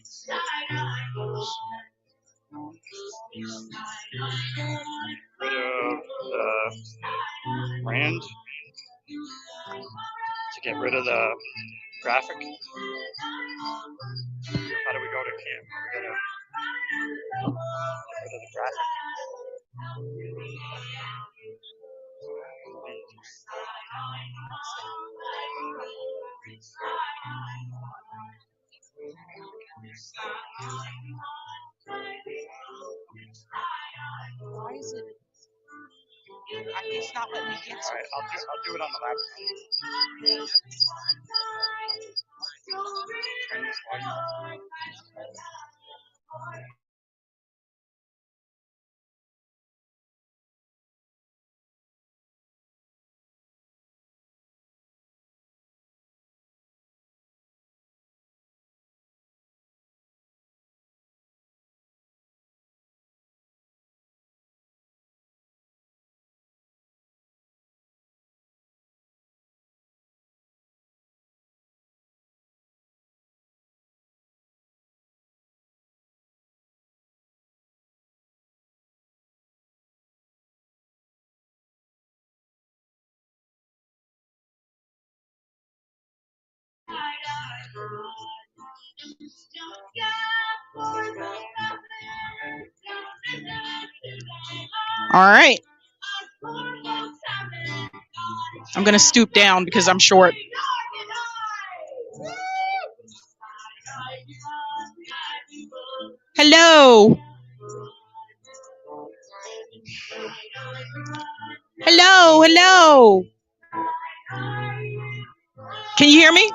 Rid of the brand to get rid of the graphic. How do we go to camp? We gotta get rid of the graphic. Why is it? It's not letting me get to it. All right, I'll do it on the laptop. All right. I'm going to stoop down because I'm short. Hello. Hello, hello. Can you hear me?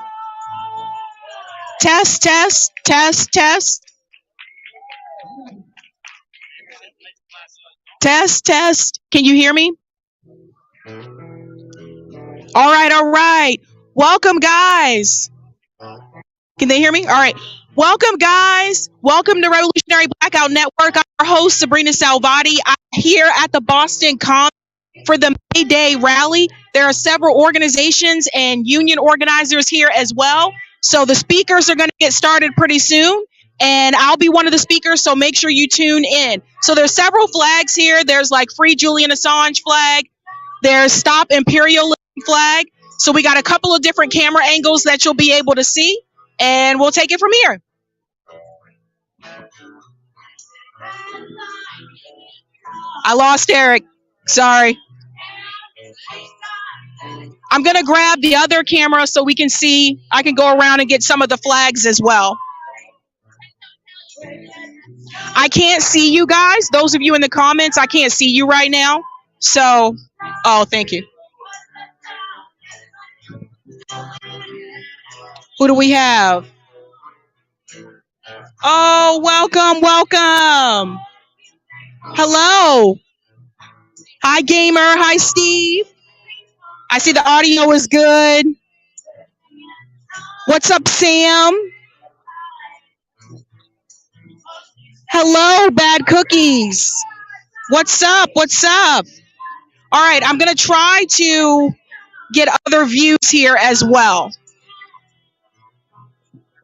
Test, test, test, test. Test, test. Can you hear me? All right, all right. Welcome, guys. Can they hear me? All right. Welcome, guys. Welcome to Revolutionary Blackout Network. I'm your host, Sabrina Salvati. I'm here at the Boston Common for the May Day rally. There are several organizations and union organizers here as well. So the speakers are going to get started pretty soon. And I'll be one of the speakers, so make sure you tune in. So there's several flags here. There's like Free Julian Assange flag. There's Stop Imperialism flag. So we got a couple of different camera angles that you'll be able to see. And we'll take it from here. I lost Eric. Sorry. I'm going to grab the other camera so we can see. I can go around and get some of the flags as well. I can't see you guys. Those of you in the comments, I can't see you right now. So, oh, thank you. Who do we have? Oh, welcome, welcome. Hello. Hi, Gamer. Hi, Steve. I see the audio is good. What's up, Sam? Hello, Bad Cookies. What's up? What's up? All right, I'm going to try to get other views here as well.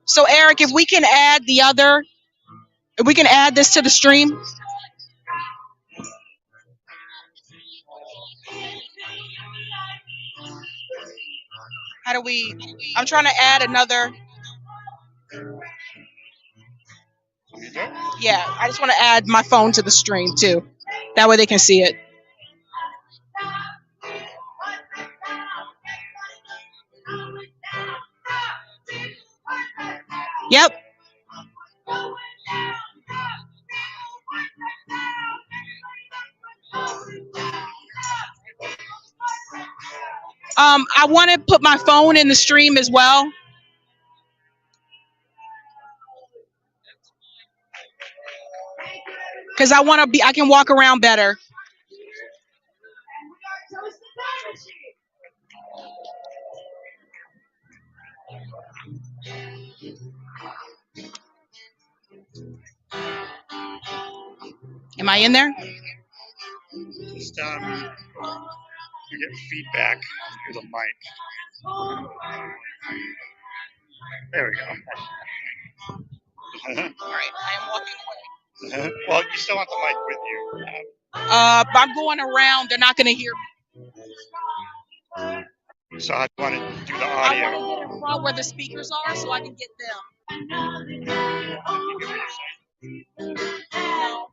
So, Eric, if we can add this to the stream. How do we, I'm trying to add another. Yeah, I just want to add my phone to the stream too. That way they can see it. Yep. I want to put my phone in the stream as well. Because I can walk around better. Am I in there? Just you get feedback through the mic. There we go. Mhm. All right, I am walking away. Well, you still want the mic with you. I'm going around. They're not going to hear me. So how do you want to do the I audio? want to get in front where the speakers are so I can get them. You get what you're saying? No.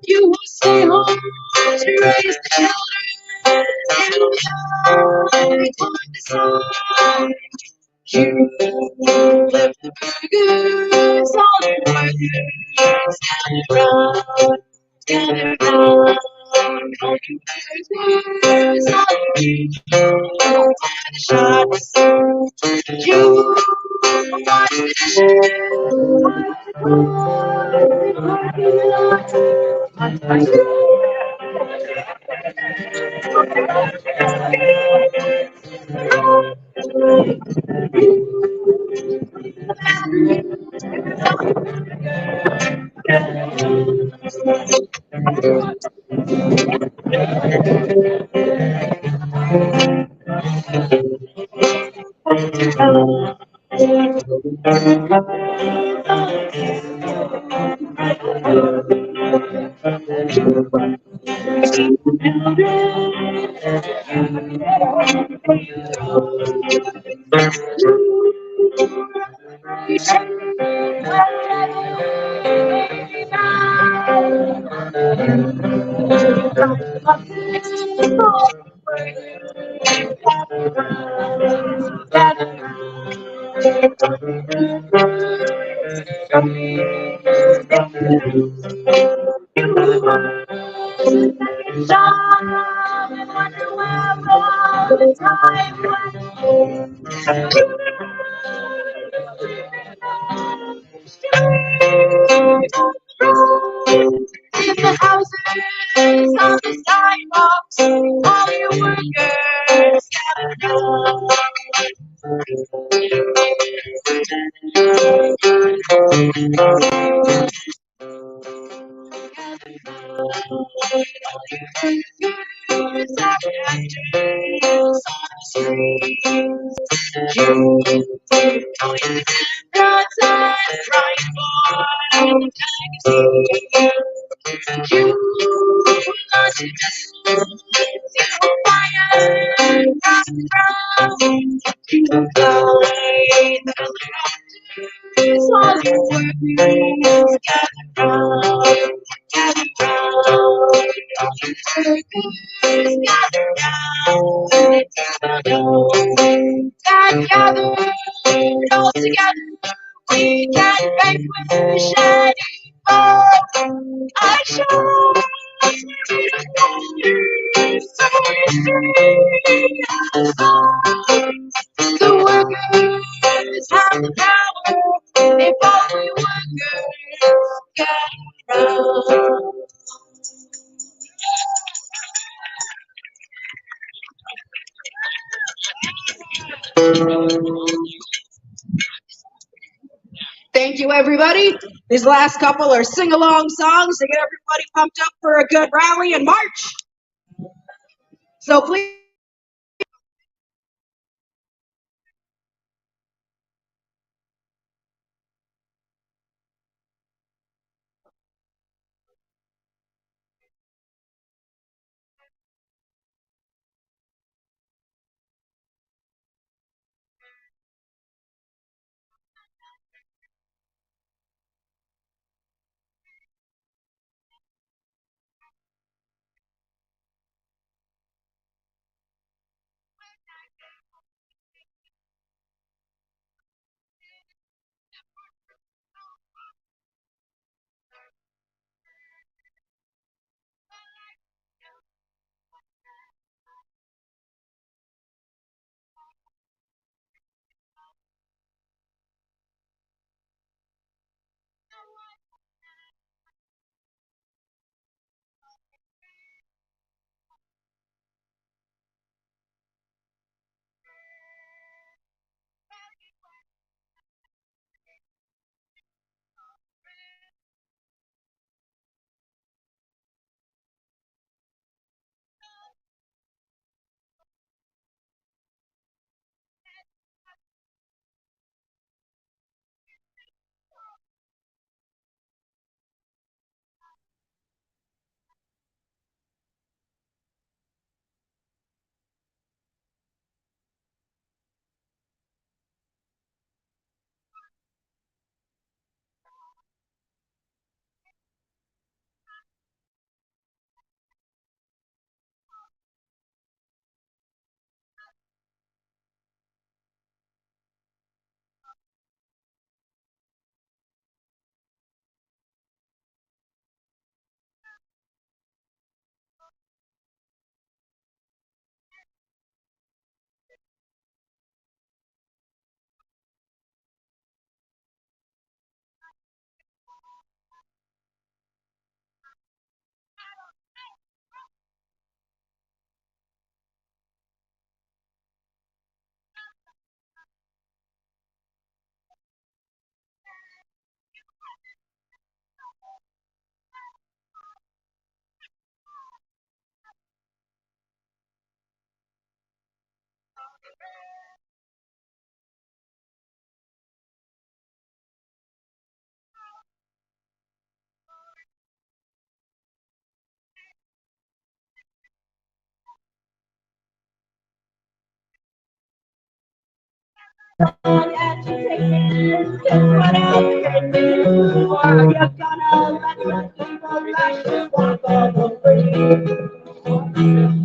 You stay home to raise the children and find the sun. You left the burgers on the burgers gather round, all you burgers on the beach, the shots. You watch the dishes, in the houses, on the sidewalks, all your workers Thank you, everybody. These last couple are sing-along songs to get everybody pumped up for a good rally and march. So please.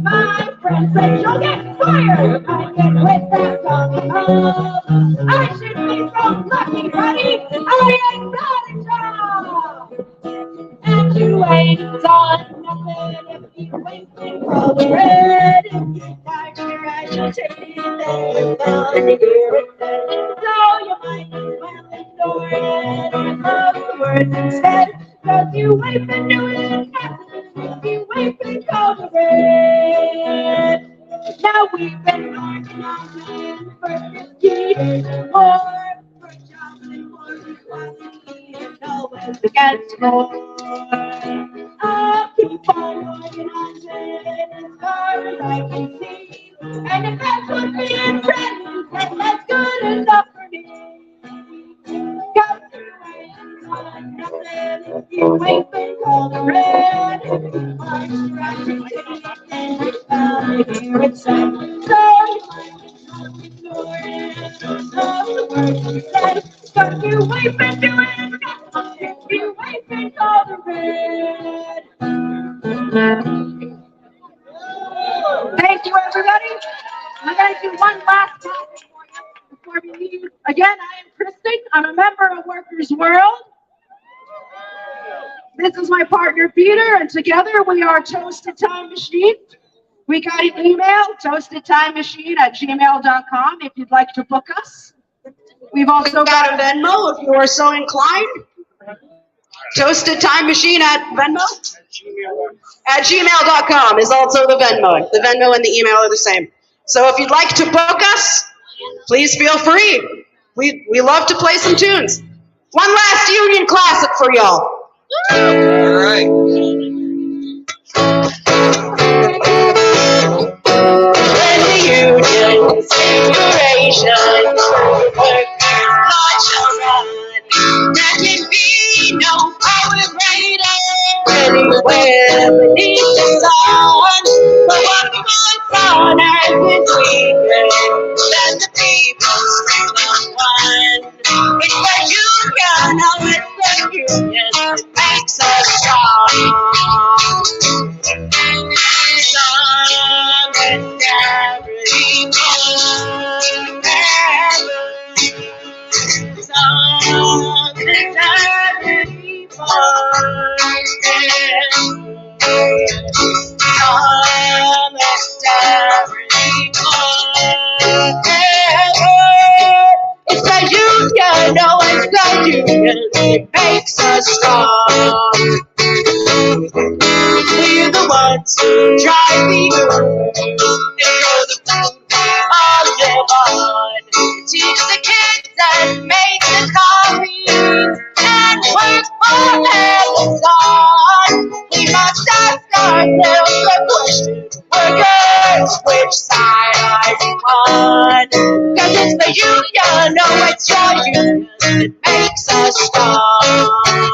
My friend said you'll get fired. I get with that talking of. I should be so lucky, buddy. I ain't got a job. And you ain't done nothing if you ain't been colored. Now you're agitated and you're bound to hear it said. So you might as well ignore it or love the words instead. Cause you ain't been doing nothing, you ain't been colored. Now we've been organizing for 50 years or more. For jobs and for equality and always against more. I'll keep on organizing as far as I can see. And if that's what being friends, then that's good enough for me. Cause you ain't done nothing if you ain't been called red. March around the city and you're bound to hear it said. So you wave and do it. If you wave and all the red. Thank you, everybody. I'm going to do one last time before we leave. Again, I am Kristen. I'm a member of Workers World. This is my partner, Peter, and together we are Toasted Time Machine. We got an email, toastedtimemachine@gmail.com, if you'd like to book us. We've also got a Venmo, if you are so inclined. Toasted Time Machine at Venmo? At gmail.com is also the Venmo. The Venmo and the email are the same. So if you'd like to book us, please feel free. We love to play some tunes. One last Union classic for y'all. All right. When the Union's liberation, workers march around. There can be no power greater anywhere beneath the sun. But what goes on earth is weaker than the people's freedom won. It's the union, oh, it's the union that makes us strong. It's the union, no, it's the union that makes us strong. We're the ones who drive the earth and grow the food all live on. Teach the kids and make the coffee and work for Amazon. We must ask ourselves the question, workers, which side are you on? Cause it's the union, no, it's your union that makes us strong.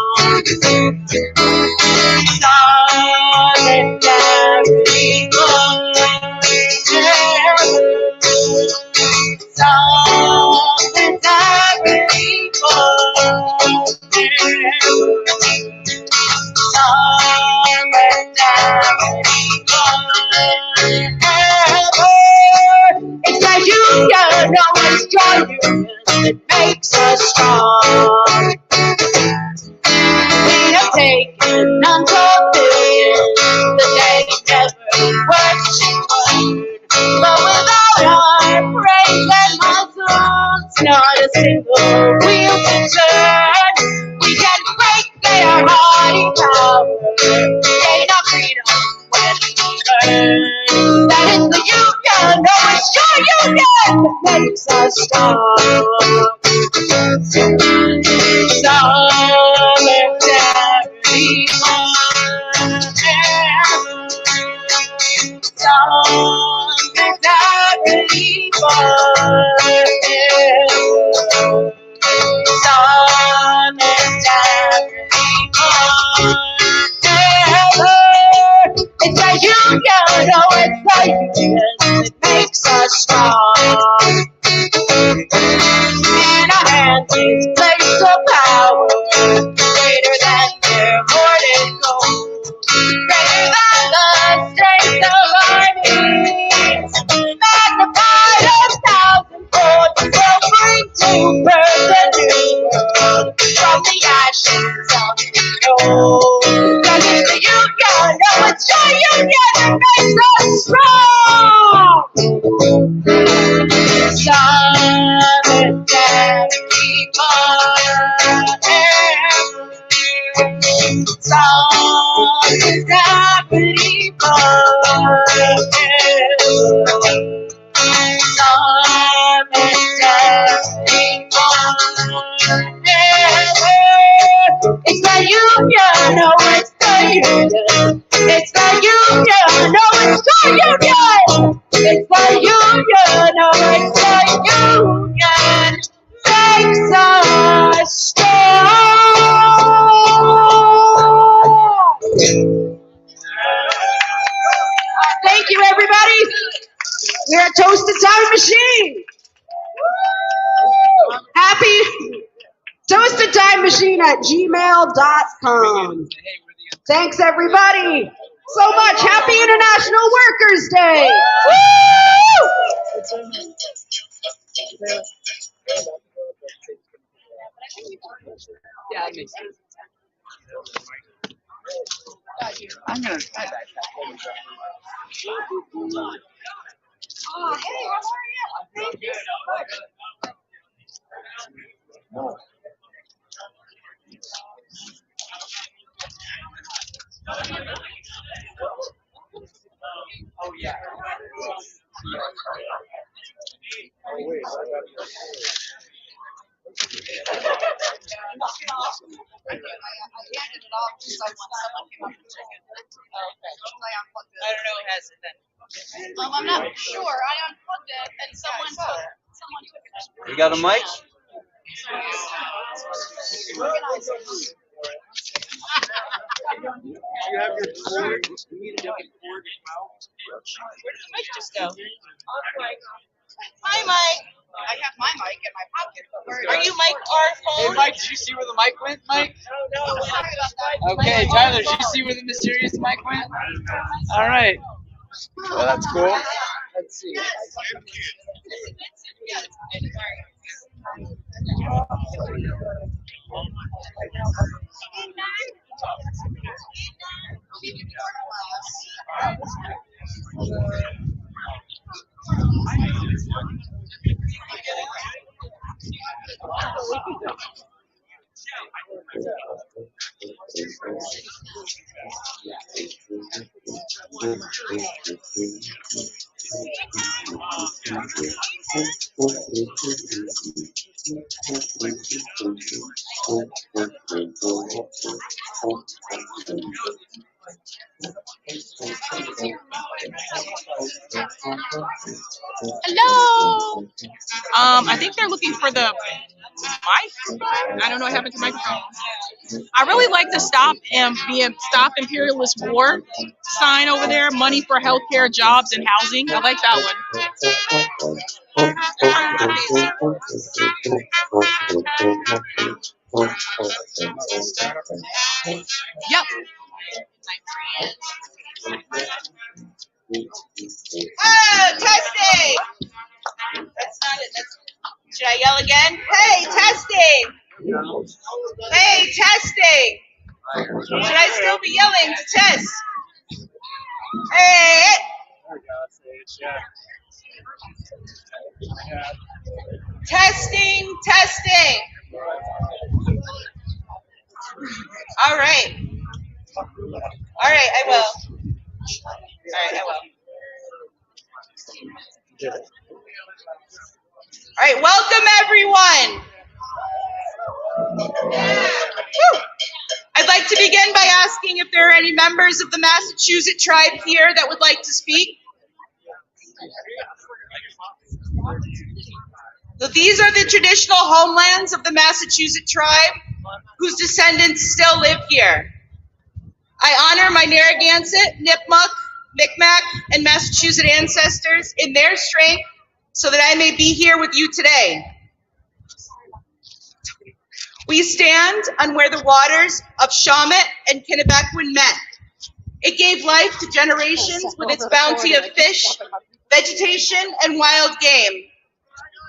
It's the union, no, it's your union that makes us strong. We have taken untold billions that they never worked to earn. But without our praise and muscles, not a single wheel can turn. We can break their haughty power, gain our freedom when we earn. That is the union, no, it's your union that makes us strong. It's a union, oh, it's a union that makes us strong. In our hands is place of power, greater than their hoarded gold, greater than the strength of armies, magnified 1,000-fold, will bring to birth a new world from the ashes of the old. Cause it's the union, no, it's your union that makes us strong. Solidarity It's the union, no, it's the union. It's the union, no, it's the union. It's the union, no, it's the union. Makes us strong. Thank you, everybody. We're a Toasted Time Machine. Happy Toasted RBN@gmail.com. Thanks, everybody, so much. Happy International Workers' Day. Woo! Yeah, that makes sense. I'm gonna try that. Oh, hey, how are you? Thank you so much. Oh yeah. I handed it off to someone. Someone came up and took it. Oh, okay. I don't know who has it then. I'm not sure. I unplugged it and someone took it. You got a mic? You have your cord. You need a different cord. Where did the mic just go? Hi, Mike. I have my mic in my pocket. Are you Mike our phone? Hey, Mike, did you see where the mic went, Mike? No. Sorry about that. Okay, Tyler, did you see where the mysterious mic went? All right. Well, that's cool. Let's see. Hello. I think they're looking for the microphone. I don't know what happened to microphone. I really like the Stop Imperialist War sign over there. Money for healthcare, jobs, and housing. I like that one. Yep. Oh, testing! That's not it. Should I yell again? Hey, testing! Hey, testing! Should I still be yelling to test? Hey! Testing, testing. All right. All right, I will. All right, I will. All right, welcome everyone. Woo. I'd like to begin by asking if there are any members of the Massachusetts tribe here that would like to speak. So these are the traditional homelands of the Massachusetts tribe, whose descendants still live here. I honor my Narragansett, Nipmuc, Micmac, and Massachusetts ancestors in their strength so that I may be here with you today. We stand on where the waters of Shawmut and Kennebequin met. It gave life to generations with its bounty of fish, vegetation, and wild game.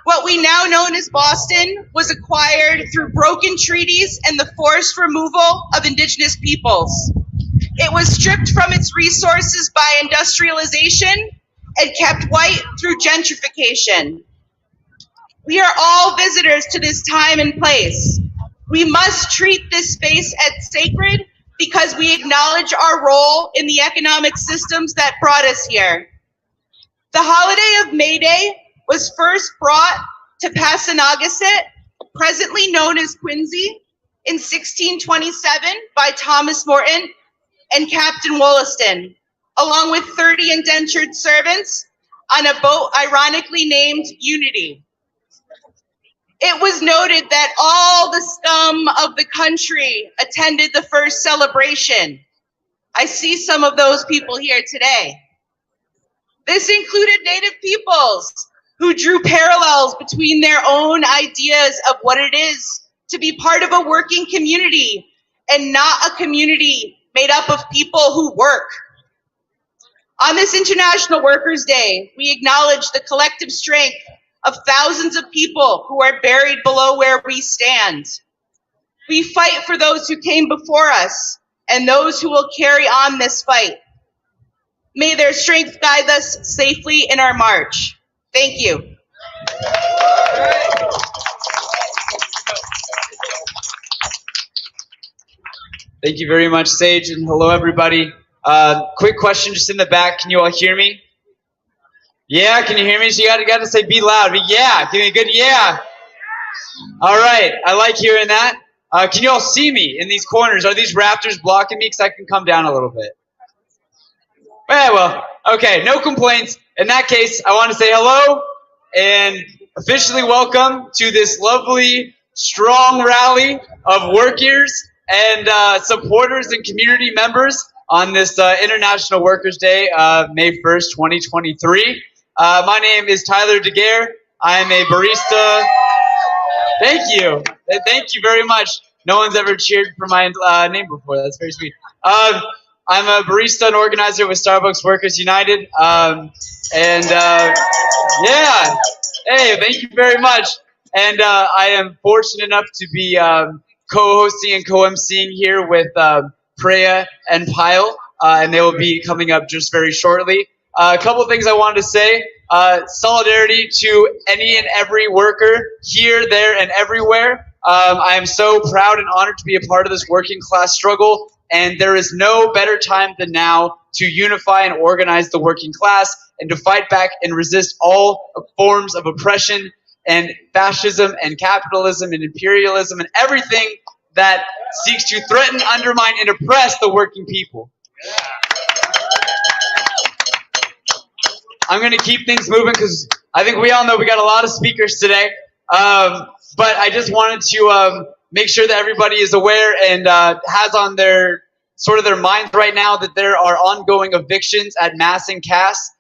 What we now know as Boston was acquired through broken treaties and the forced removal of indigenous peoples. It was stripped from its resources by industrialization and kept white through gentrification. We are all visitors to this time and place. We must treat this space as sacred because we acknowledge our role in the economic systems that brought us here. The holiday of May Day was first brought to Passamaquoddy, presently known as Quincy, in 1627 by Thomas Morton and Captain Wollaston, along with 30 indentured servants on a boat ironically named Unity. It was noted that all the scum of the country attended the first celebration. I see some of those people here today. This included Native peoples who drew parallels between their own ideas of what it is to be part of a working community and not a community made up of people who work. On this International Workers' Day, we acknowledge the collective strength of thousands of people who are buried below where we stand. We fight for those who came before us and those who will carry on this fight. May their strength guide us safely in our march. Thank you. Thank you very much, Sage, and hello, everybody. Quick question just in the back. Can you all hear me? Yeah, can you hear me? So you got to say be loud. But yeah, give me a good yeah. All right, I like hearing that. Can you all see me in these corners? Are these rafters blocking me? Because I can come down a little bit. Yeah, well, okay, no complaints. In that case, I want to say hello and officially welcome to this lovely, strong rally of workers and supporters and community members on this International Workers' Day, May 1st, 2023. My name is Tyler DeGare. I am a barista. Thank you. Thank you very much. No one's ever cheered for my name before. That's very sweet. I'm a barista and organizer with Starbucks Workers United. Yeah, hey, thank you very much. And I am fortunate enough to be co-hosting and co-emceeing here with Preya and Pyle, and they will be coming up just very shortly. A couple of things I wanted to say. Solidarity to any and every worker here, there, and everywhere. I am so proud and honored to be a part of this working class struggle, and there is no better time than now to unify and organize the working class and to fight back and resist all forms of oppression and fascism and capitalism and imperialism and everything that seeks to threaten, undermine, and oppress the working people. I'm going to keep things moving because I think we all know we got a lot of speakers today. But I just wanted to make sure that everybody is aware and has on their minds right now that there are ongoing evictions at Mass and Cass.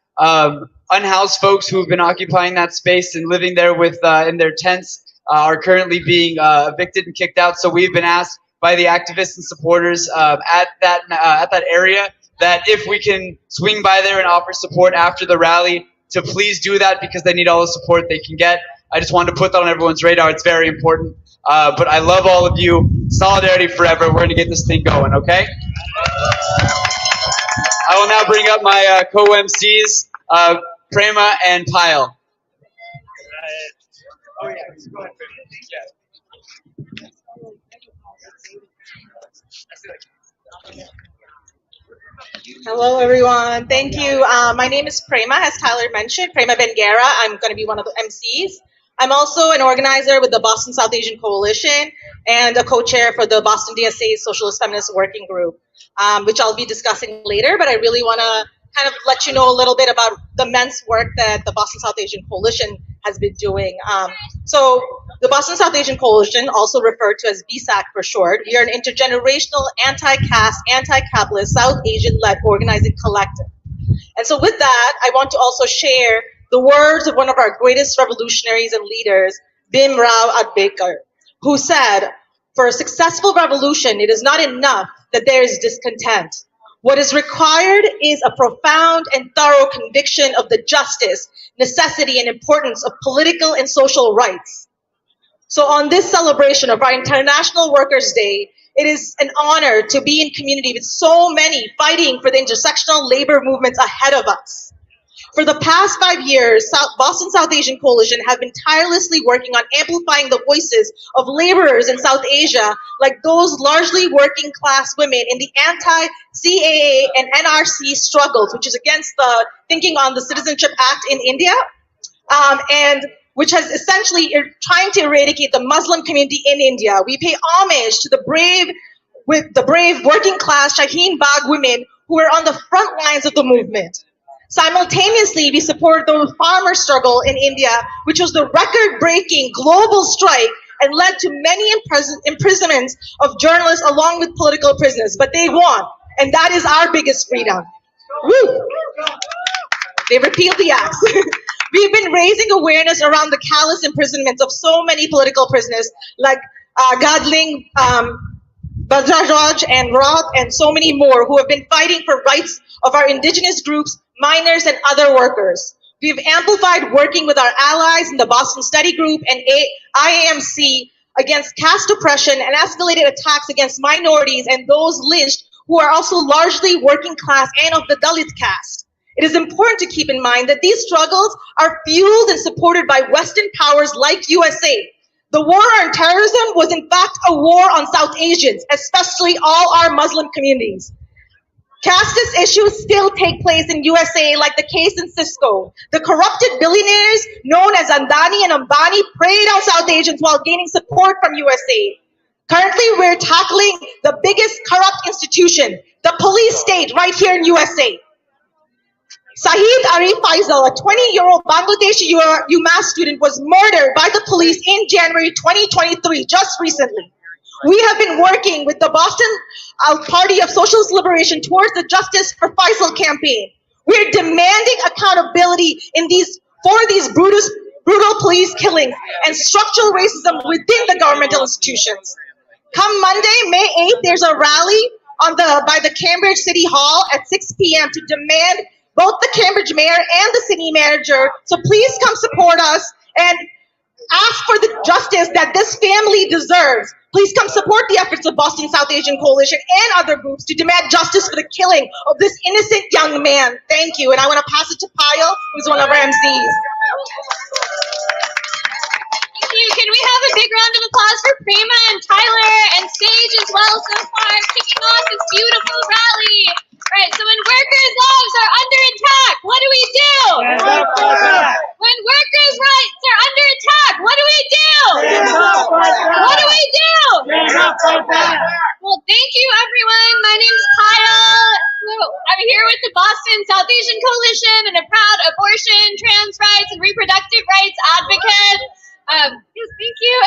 Unhoused folks who have been occupying that space and living there with in their tents are currently being evicted and kicked out. So we've been asked by the activists and supporters at that area that if we can swing by there and offer support after the rally, to please do that because they need all the support they can get. I just wanted to put that on everyone's radar. It's very important. But I love all of you. Solidarity forever. We're going to get this thing going, okay? I will now bring up my co-MCs, Prema and Pyle. Oh, yeah. Go ahead. Hello, everyone. Thank you. My name is Prema, as Tyler mentioned, Prema Bengara. I'm going to be one of the MCs. I'm also an organizer with the Boston South Asian Coalition and a co-chair for the Boston DSA's Socialist Feminist Working Group, which I'll be discussing later. But I really want to kind of let you know a little bit about the immense work that the Boston South Asian Coalition has been doing. So the Boston South Asian Coalition, also referred to as BSAC for short, we are an intergenerational, anti-caste, anti-capitalist, South Asian-led organizing collective. And so with that, I want to also share the words of one of our greatest revolutionaries and leaders, Bhim Rao Ambedkar, who said, "For a successful revolution, it is not enough that there is discontent. What is required is a profound and thorough conviction of the justice, necessity, and importance of political and social rights." So on this celebration of our International Workers' Day, it is an honor to be in community with so many fighting for the intersectional labor movements ahead of us. For the past 5 years, Boston South Asian Coalition have been tirelessly working on amplifying the voices of laborers in South Asia, like those largely working class women in the anti-CAA and NRC struggles, which is against the Thinking on the Citizenship Act in India, and which has essentially trying to eradicate the Muslim community in India. We pay homage to the brave working class Shaheen Bagh women who were on the front lines of the movement. Simultaneously, we support the farmer struggle in India, which was the record-breaking global strike and led to many imprisonments of journalists along with political prisoners. But they won, and that is our biggest freedom. Woo! They repealed the acts. We've been raising awareness around the callous imprisonments of so many political prisoners, like Gadling, Bajaj, and Roth, and so many more who have been fighting for rights of our indigenous groups, minors, and other workers. We've amplified working with our allies in the Boston Study Group and IAMC against caste oppression and escalated attacks against minorities and those lynched who are also largely working class and of the Dalit caste. It is important to keep in mind that these struggles are fueled and supported by Western powers like USA. The war on terrorism was in fact a war on South Asians, especially all our Muslim communities. Casteist issues still take place in USA, like the case in Cisco. The corrupted billionaires known as Andani and Ambani preyed on South Asians while gaining support from USA. Currently, we're tackling the biggest corrupt institution, the police state, right here in USA. Saeed Arif Faisal, a 20-year-old Bangladeshi UMass student, was murdered by the police in January 2023, just recently. We have been working with the Boston Party of Socialist Liberation towards the Justice for Faisal campaign. We're demanding accountability for these brutal police killings and structural racism within the governmental institutions. Come Monday, May 8th, there's a rally by the Cambridge City Hall at 6 p.m. to demand both the Cambridge mayor and the city manager. So please come support us and ask for the justice that this family deserves. Please come support the efforts of Boston South Asian Coalition and other groups to demand justice for the killing of this innocent young man. Thank you. And I want to pass it to Payal, who's one of our MCs. Thank you. Can we have a big round of applause for Prema and Tyler and Sage as well so far, kicking off this beautiful rally. All right, so when workers' lives are under attack, what do we do? When workers' rights are under attack, what do we do? What do we do? Well, thank you, everyone. My name's Kyle. I'm here with the Boston South Asian Coalition and a proud abortion, trans rights, and reproductive rights advocate. Yes, thank you.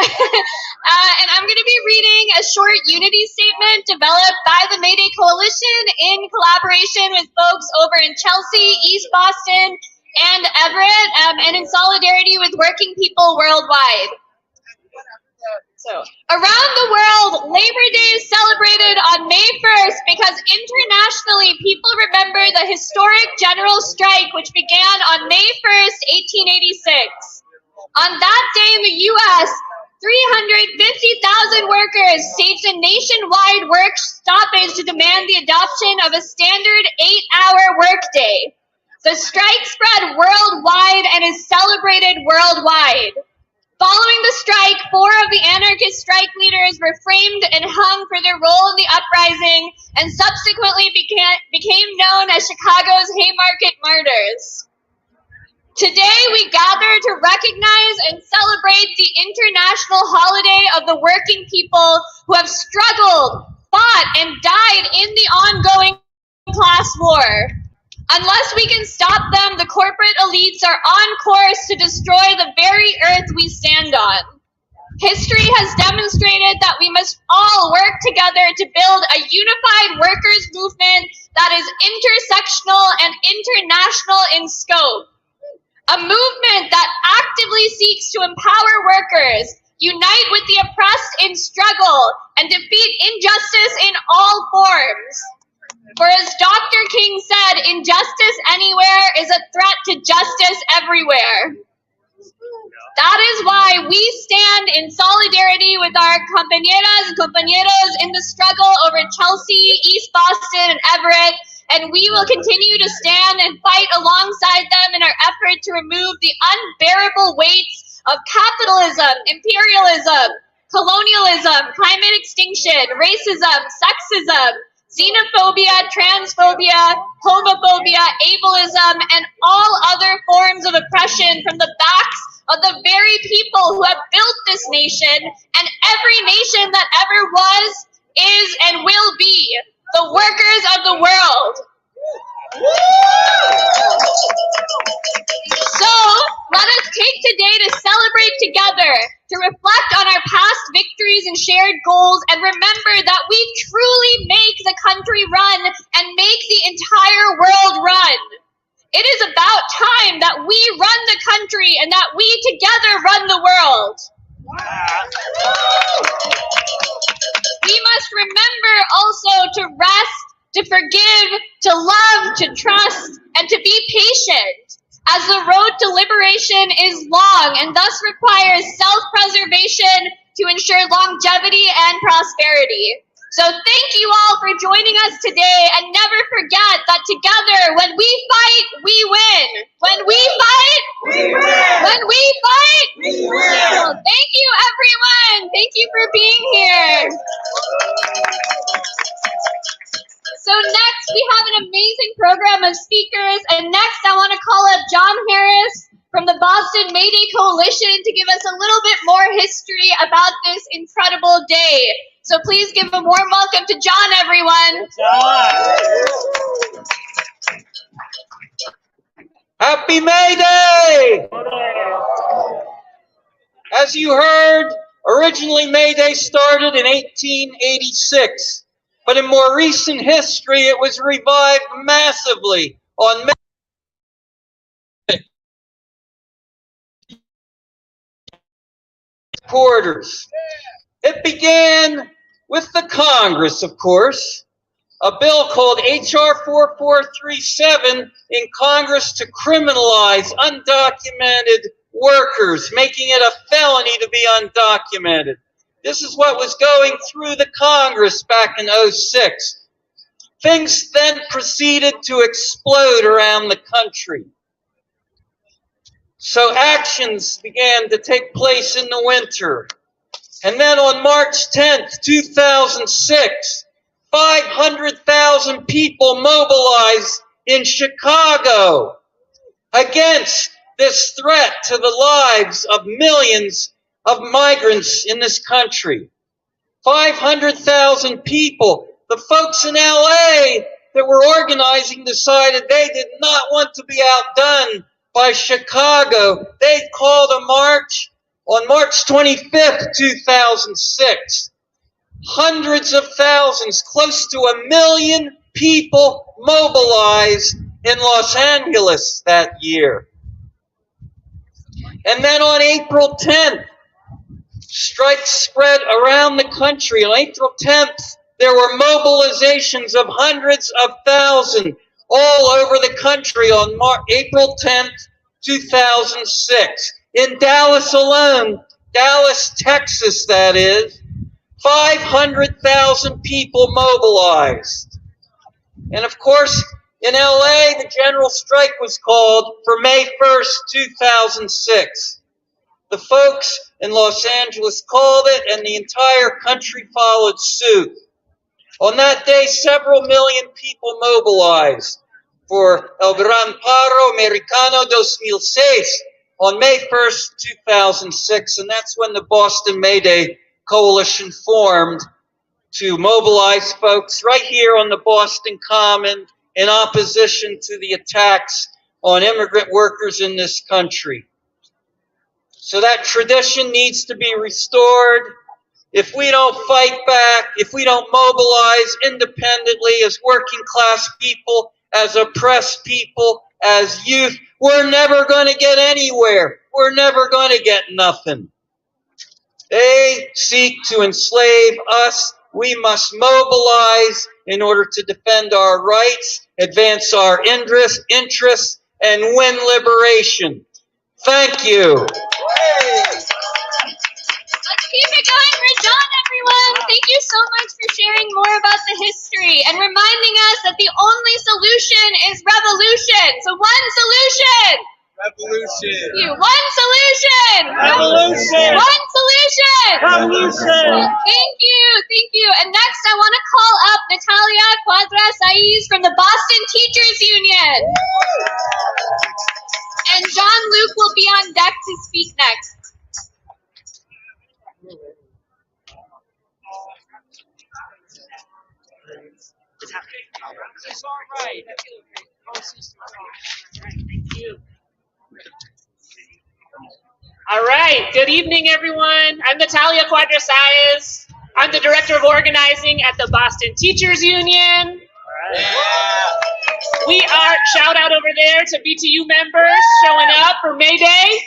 And I'm going to be reading a short unity statement developed by the Mayday Coalition in collaboration with folks over in Chelsea, East Boston, and Everett, and in solidarity with working people worldwide. So, around the world, Labor Day is celebrated on May 1st because internationally people remember the historic general strike which began on May 1st, 1886. On that day in the U.S., 350,000 workers staged a nationwide work stoppage to demand the adoption of a standard 8-hour workday. The strike spread worldwide and is celebrated worldwide. Following the strike, 4 of the anarchist strike leaders were framed and hung for their role in the uprising and subsequently became known as Chicago's Haymarket Martyrs. Today, we gather to recognize and celebrate the international holiday of the working people who have struggled, fought, and died in the ongoing class war. Unless we can stop them, the corporate elites are on course to destroy the very earth we stand on. History has demonstrated that we must all work together to build a unified workers' movement that is intersectional and international in scope. A movement that actively seeks to empower workers, unite with the oppressed in struggle, and defeat injustice in all forms. For as Dr. King said, injustice anywhere is a threat to justice everywhere. That is why we stand in solidarity with our compañeras and compañeros in the struggle over Chelsea, East Boston, and Everett, and we will continue to stand and fight alongside them in our effort to remove the unbearable weights of capitalism, imperialism, colonialism, climate extinction, racism, sexism, xenophobia, transphobia, homophobia, ableism, and all other forms of oppression from the backs of the very people who have built this nation and every nation that ever was, is, and will be. The workers of the world. So, let us take today to celebrate together, to reflect on our past victories and shared goals, and remember that we truly make the country run and make the entire world run. It is about time that we run the country and that we together run the world. We must remember also to rest, to forgive, to love, to trust, and to be patient, as the road to liberation is long and thus requires self-preservation to ensure longevity and prosperity. So thank you all for joining us today, and never forget that together, when we fight, we win. When we fight, we win. When we fight, we win. Thank you, everyone. Thank you for being here. So next, we have an amazing program of speakers, and next I want to call up John Harris from the Boston May Day Coalition to give us a little bit more history about this incredible day. So please give a warm welcome to John, everyone. Happy May Day! As you heard, originally May Day started in 1886, but in more recent history it was revived massively on May quarters. It began with the Congress, of course, a bill called H.R. 4437 in Congress to criminalize undocumented workers, making it a felony to be undocumented. This is what was going through the Congress back in '06. Things then proceeded to explode around the country. So actions began to take place in the winter. And then on March 10th, 2006, 500,000 people mobilized in Chicago against this threat to the lives of millions of migrants in this country. 500,000 people. The folks in LA that were organizing decided they did not want to be outdone by Chicago. They called a march on March 25th, 2006. Hundreds of thousands, close to 1 million people mobilized in Los Angeles that year. And then on April 10th, strikes spread around the country. On April 10th, there were mobilizations of hundreds of thousands all over the country on April 10th, 2006. In Dallas alone, Dallas, Texas, that is, 500,000 people mobilized. And of course, in LA, the general strike was called for May 1st, 2006. The folks in Los Angeles called it, and the entire country followed suit. On that day, several million people mobilized for El Gran Paro Americano 2006 on May 1st, 2006, and that's when the Boston May Day Coalition formed to mobilize folks right here on the Boston Common in opposition to the attacks on immigrant workers in this country. So that tradition needs to be restored. If we don't fight back, if we don't mobilize independently as working class people, as oppressed people, as youth, we're never going to get anywhere. We're never going to get nothing. They seek to enslave us. We must mobilize in order to defend our rights, advance our interests, and win liberation. Thank you. Let's keep it going for John, everyone. Thank you so much for sharing more about the history and reminding us that the only solution is revolution. So one solution. Revolution. One solution. Revolution. One solution. Revolution. Thank you. Thank you. And next, I want to call up Natalia Cuadra-Saiz from the Boston Teachers Union. And John Luke will be on deck to speak next. It's all right. Thank you. All right. Good evening, everyone. I'm Natalia Cuadra-Saiz. I'm the Director of Organizing at the Boston Teachers Union. We are, shout out over there to BTU members showing up for May Day.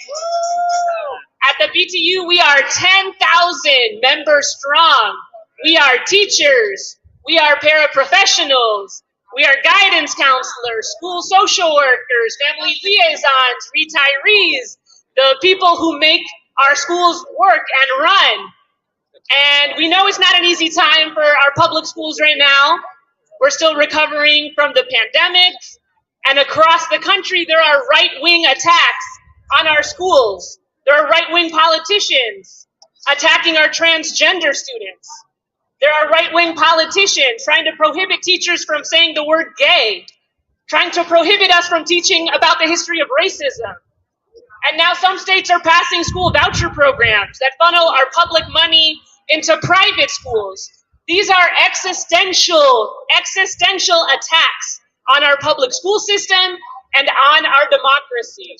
At the BTU, we are 10,000 members strong. We are teachers. We are paraprofessionals. We are guidance counselors, school social workers, family liaisons, retirees, the people who make our schools work and run. And we know it's not an easy time for our public schools right now. We're still recovering from the pandemic. And across the country, there are right-wing attacks on our schools. There are right-wing politicians attacking our transgender students. There are right-wing politicians trying to prohibit teachers from saying the word gay, trying to prohibit us from teaching about the history of racism. And now some states are passing school voucher programs that funnel our public money into private schools. These are existential attacks on our public school system and on our democracy.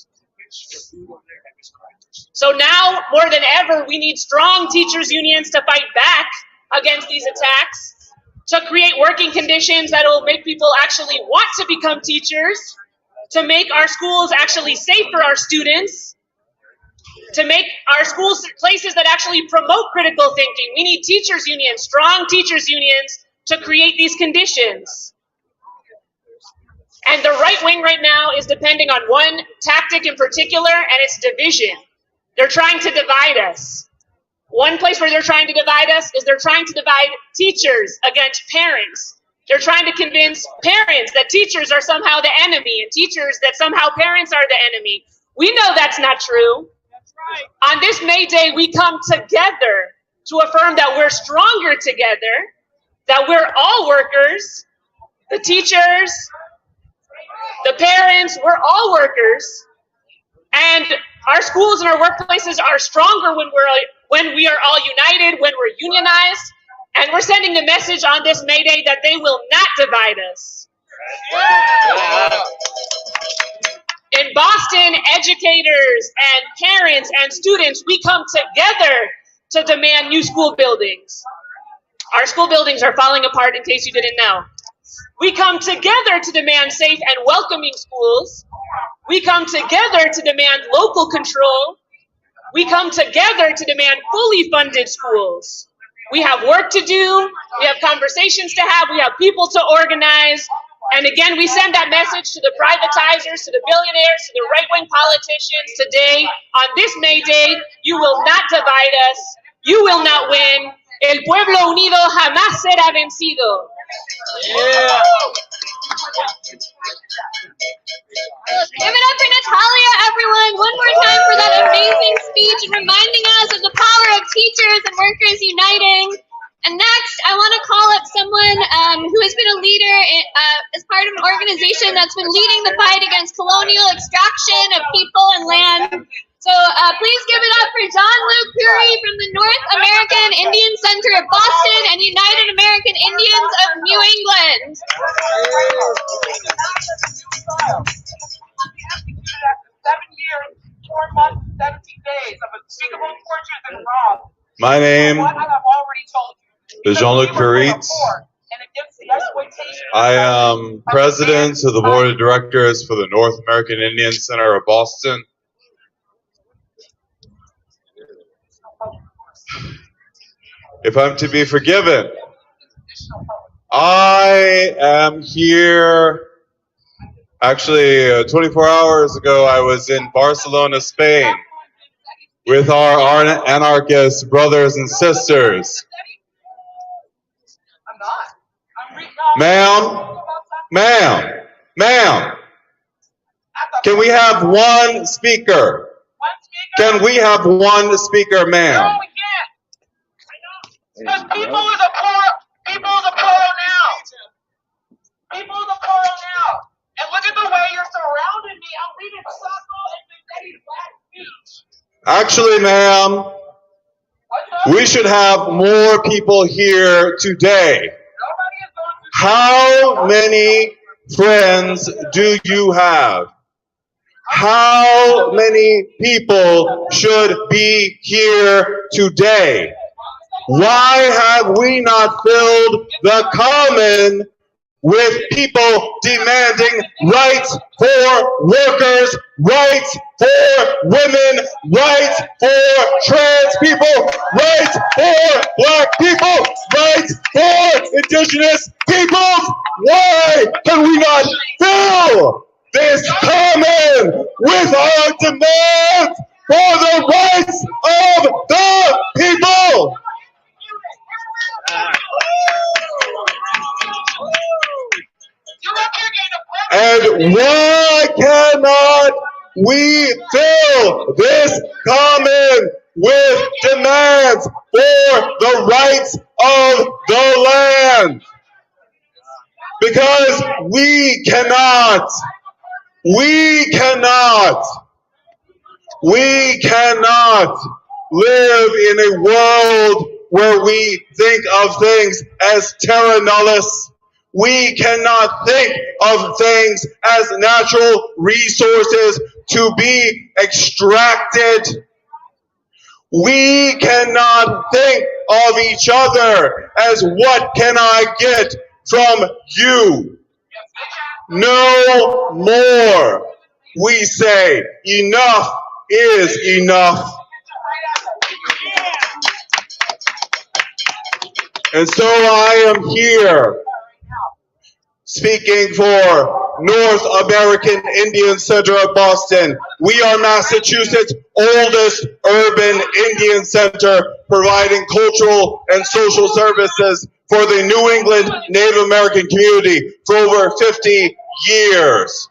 So now, more than ever, we need strong teachers' unions to fight back against these attacks, to create working conditions that will make people actually want to become teachers, to make our schools actually safe for our students, to make our schools places that actually promote critical thinking. We need teachers' unions, strong teachers' unions, to create these conditions. And the right wing right now is depending on one tactic in particular, and it's division. They're trying to divide us. One place where they're trying to divide us is they're trying to divide teachers against parents. They're trying to convince parents that teachers are somehow the enemy, and teachers that somehow parents are the enemy. We know that's not true. On this May Day, we come together to affirm that we're stronger together, that we're all workers, the teachers, the parents, we're all workers, and our schools and our workplaces are stronger when we are all united, when we're unionized, and we're sending the message on this May Day that they will not divide us. Yeah. In Boston, educators and parents and students, we come together to demand new school buildings. Our school buildings are falling apart, in case you didn't know. We come together to demand safe and welcoming schools. We come together to demand local control. We come together to demand fully funded schools. We have work to do. We have conversations to have. We have people to organize. And again, we send that message to the privatizers, to the billionaires, to the right-wing politicians today. On this May Day, you will not divide us. You will not win. El pueblo unido jamás será vencido. Yeah. Give it up for Natalia, everyone, one more time for that amazing speech and reminding us of the power of teachers and workers uniting. And next, I want to call up someone who has been a leader as part of an organization that's been leading the fight against colonial extraction of people and land. So please give it up for John Luke Puri from the North American Indian Center of Boston and United American Indians of New England. 7 years, 4 months, 17 days of unspeakable tortures and wrong. My name What I have already told you. is Jean-Luc Puri. I am president of the board of directors for the North American Indian Center of Boston. If I'm to be forgiven, I am here. Actually, 24 hours ago, I was in Barcelona, Spain, with our anarchist brothers and sisters. Ma'am, can we have one speaker? Can we have one speaker, ma'am? No, we can't. Because people is a plural now. People is a plural now. And look at the way you're surrounding me. I'm reading Sacco and Betty's Black speech. Actually, ma'am, we should have more people here today. How many friends do you have? How many people should be here today? Why have we not filled the common with people demanding rights for workers, rights for women, rights for trans people, rights for black people, rights for indigenous peoples. Why can we not fill this common with our demands for the rights of the people? And why cannot we fill this common with demands for the rights of the land? Because we cannot live in a world where we think of things as terra nullius. We cannot think of things as natural resources to be extracted. We cannot think of each other as what can I get from you. No more. We say enough is enough. And so I am here speaking for North American Indian Center of Boston. We are Massachusetts' oldest urban Indian center, providing cultural and social services for the New England Native American community for over 50 years.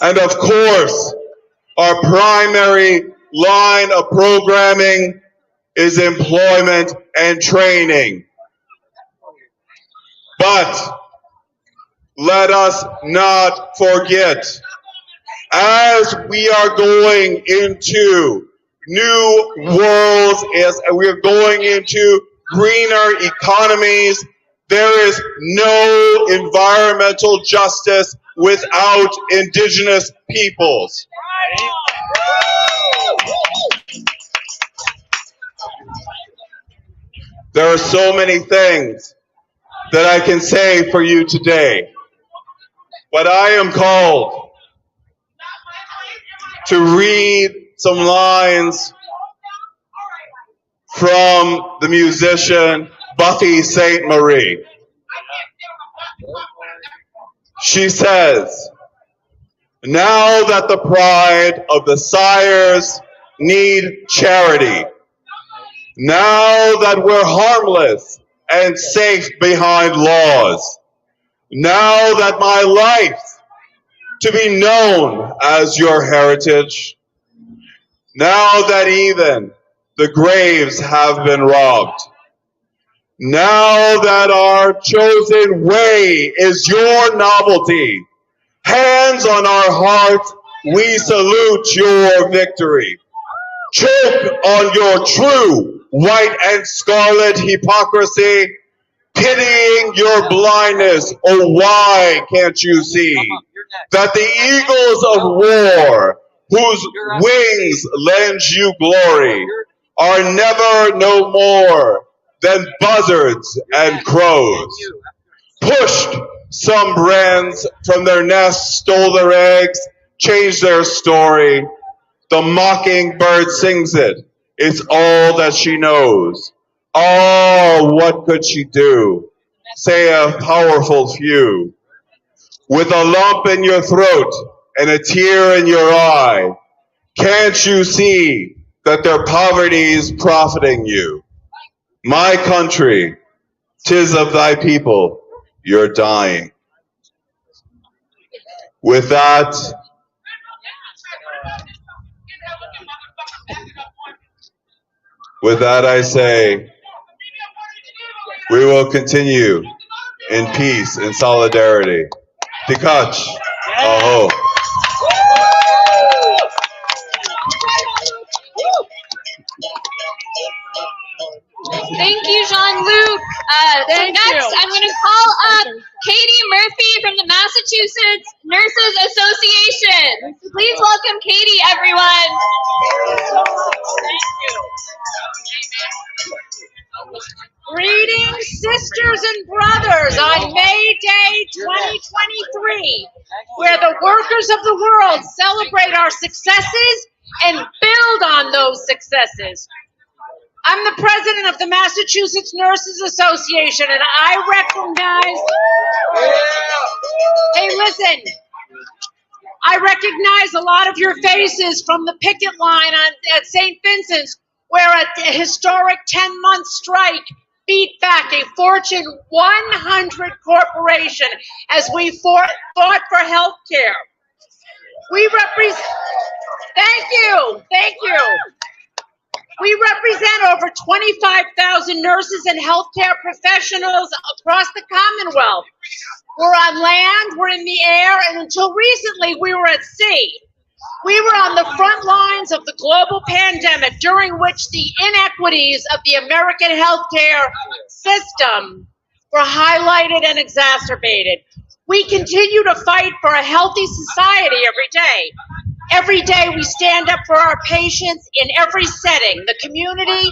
And of course, our primary line of programming is employment and training. But let us not forget, as we are going into new worlds, as we are going into greener economies, there is no environmental justice without indigenous peoples. There are so many things that I can say for you today, but I am called to read some lines from the musician Buffy St. Marie. She says, "Now that the pride of the sires need charity, now that we're harmless and safe behind laws, now that my life to be known as your heritage, now that even the graves have been robbed, now that our chosen way is your novelty, hands on our hearts, we salute your victory. Choke on your true white and scarlet hypocrisy, pitying your blindness. Oh, why can't you see that the eagles of war, whose wings lend you glory, are never no more than buzzards and crows? Pushed some wrens from their nests, stole their eggs, changed their story. The mockingbird sings it. It's all that she knows. Oh, what could she do? Say a powerful few. With a lump in your throat and a tear in your eye, can't you see that their poverty's profiting you? My country, 'tis of thy people, you're dying." With that, I say, we will continue in peace and solidarity. Tikach, aho. Thank you, Jean-Luc. Next, I'm going to call up Katie Murphy from the Massachusetts Nurses Association. Please welcome Katie, everyone. Greetings, sisters and brothers, on May Day 2023, where the workers of the world celebrate our successes and build on those successes. I'm the president of the Massachusetts Nurses Association, and I recognize... Hey, listen. I recognize a lot of your faces from the picket line at St. Vincent's, where a historic 10-month strike beat back a Fortune 100 corporation as we fought for health care. We represent... Thank you. We represent over 25,000 nurses and healthcare professionals across the Commonwealth. We're on land, we're in the air, and until recently, we were at sea. We were on the front lines of the global pandemic, during which the inequities of the American healthcare system were highlighted and exacerbated. We continue to fight for a healthy society every day. Every day we stand up for our patients in every setting, the community,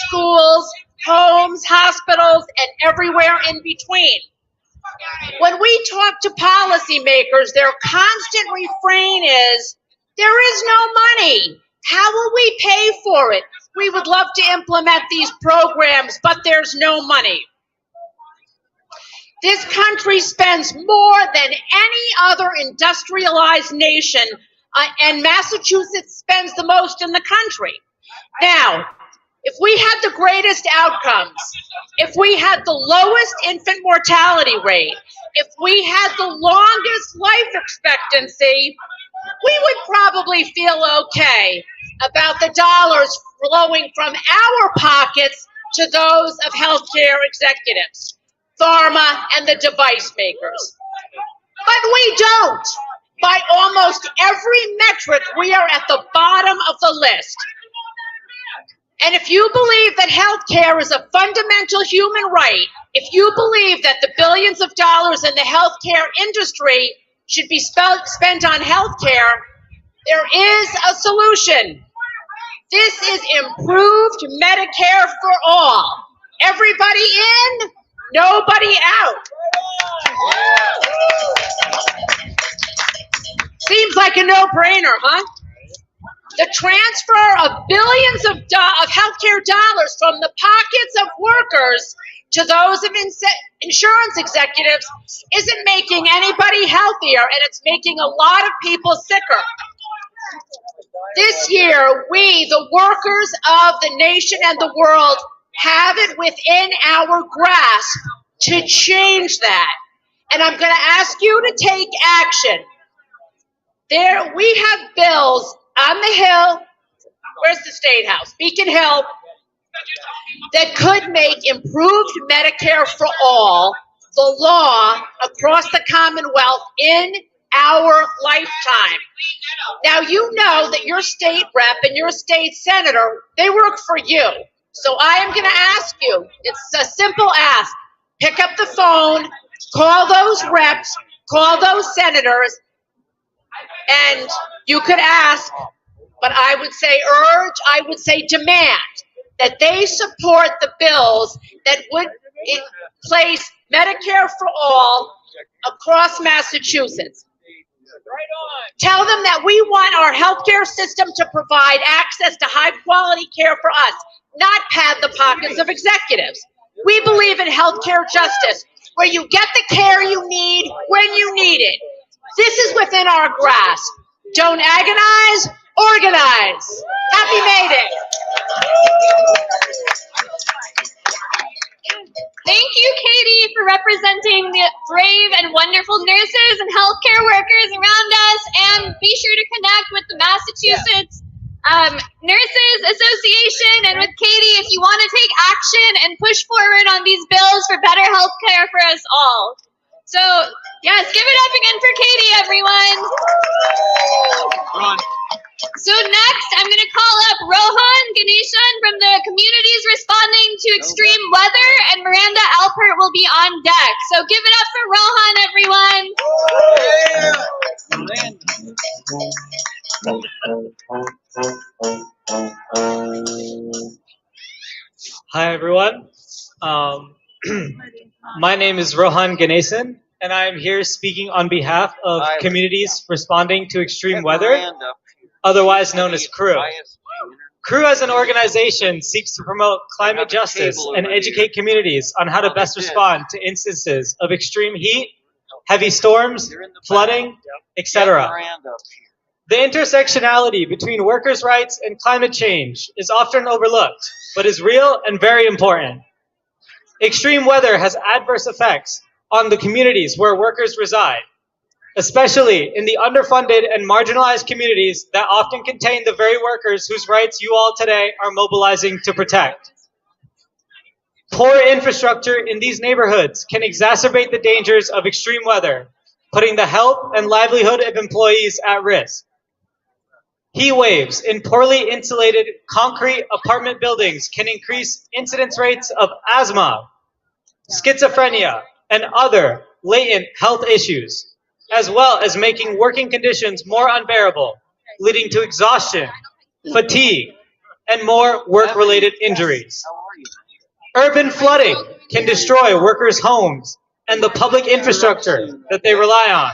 schools, homes, hospitals, and everywhere in between. When we talk to policymakers, their constant refrain is, there is no money. How will we pay for it? We would love to implement these programs, but there's no money. This country spends more than any other industrialized nation, and Massachusetts spends the most in the country. Now, if we had the greatest outcomes, if we had the lowest infant mortality rate, if we had the longest life expectancy, we would probably feel okay about the dollars flowing from our pockets to those of healthcare executives, pharma, and the device makers. But we don't. By almost every metric, we are at the bottom of the list. And if you believe that healthcare is a fundamental human right, if you believe that the billions of dollars in the healthcare industry should be spent on healthcare, there is a solution. This is improved Medicare for all. Everybody in, nobody out. Seems like a no-brainer, huh? The transfer of billions of healthcare dollars from the pockets of workers to those of insurance executives isn't making anybody healthier, and it's making a lot of people sicker. This year, we, the workers of the nation and the world, have it within our grasp to change that. And I'm going to ask you to take action. We have bills on the Hill, where's the State House? Beacon Hill, that could make improved Medicare for all the law across the Commonwealth in our lifetime. Now, you know that your state rep and your state senator, they work for you. So I am going to ask you, it's a simple ask. Pick up the phone, call those reps, call those senators, and you could ask, but I would say urge, I would say demand that they support the bills that would place Medicare for all across Massachusetts. Tell them that we want our healthcare system to provide access to high quality care for us, not pad the pockets of executives. We believe in healthcare justice, where you get the care you need when you need it. This is within our grasp. Don't agonize, organize. Happy May Day. Thank you, Katie, for representing the brave and wonderful nurses and healthcare workers around us. And be sure to connect with the Massachusetts Nurses Association and with Katie if you want to take action and push forward on these bills for better healthcare for us all. So, yes, give it up again for Katie, everyone. So next, I'm going to call up Rohan Ganeshan from the Communities Responding to Extreme Weather, and Miranda Alpert will be on deck. So give it up for Rohan, everyone. Hi, everyone. Um, my name is Rohan Ganesan, and I am here speaking on behalf of communities responding to extreme weather, otherwise known as CREW. CREW as an organization seeks to promote climate justice and educate communities on how to best respond to instances of extreme heat, heavy storms, flooding, etc. The intersectionality between workers' rights and climate change is often overlooked, but is real and very important. Extreme weather has adverse effects on the communities where workers reside, especially in the underfunded and marginalized communities that often contain the very workers whose rights you all today are mobilizing to protect. Poor infrastructure in these neighborhoods can exacerbate the dangers of extreme weather, putting the health and livelihood of employees at risk. Heat waves in poorly insulated concrete apartment buildings can increase incidence rates of asthma, schizophrenia, and other latent health issues, as well as making working conditions more unbearable, leading to exhaustion, fatigue, and more work-related injuries. Urban flooding can destroy workers' homes and the public infrastructure that they rely on.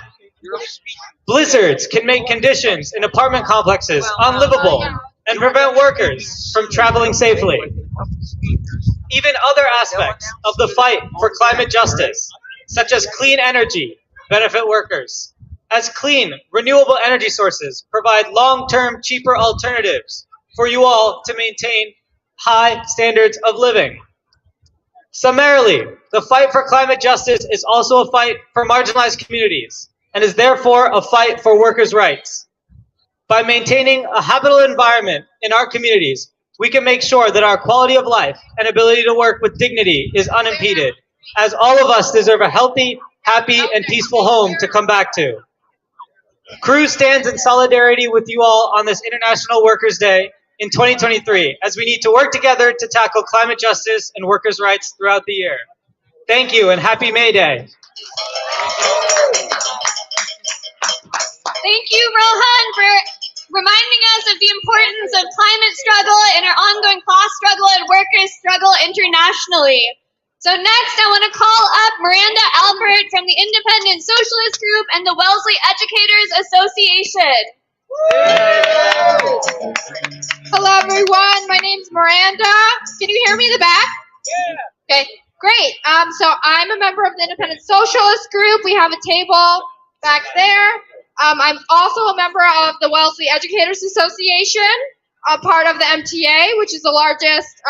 Blizzards can make conditions in apartment complexes unlivable and prevent workers from traveling safely. Even other aspects of the fight for climate justice, such as clean energy, benefit workers, as clean, renewable energy sources provide long-term, cheaper alternatives for you all to maintain high standards of living. Summarily, the fight for climate justice is also a fight for marginalized communities, and is therefore a fight for workers' rights. By maintaining a habitable environment in our communities, we can make sure that our quality of life and ability to work with dignity is unimpeded, as all of us deserve a healthy, happy, and peaceful home to come back to. CREW stands in solidarity with you all on this International Workers' Day in 2023, as we need to work together to tackle climate justice and workers' rights throughout the year. Thank you, and happy May Day. Thank you, Rohan, for reminding us of the importance of climate struggle and our ongoing class struggle and workers' struggle internationally. So next, I want to call up Miranda Albert from the Independent Socialist Group and the Wellesley Educators Association. Hello, everyone. My name's Miranda. Can you hear me in the back? Yeah. Okay, great. So I'm a member of the Independent Socialist Group. We have a table back there. I'm also a member of the Wellesley Educators Association, a part of the MTA, which is the largest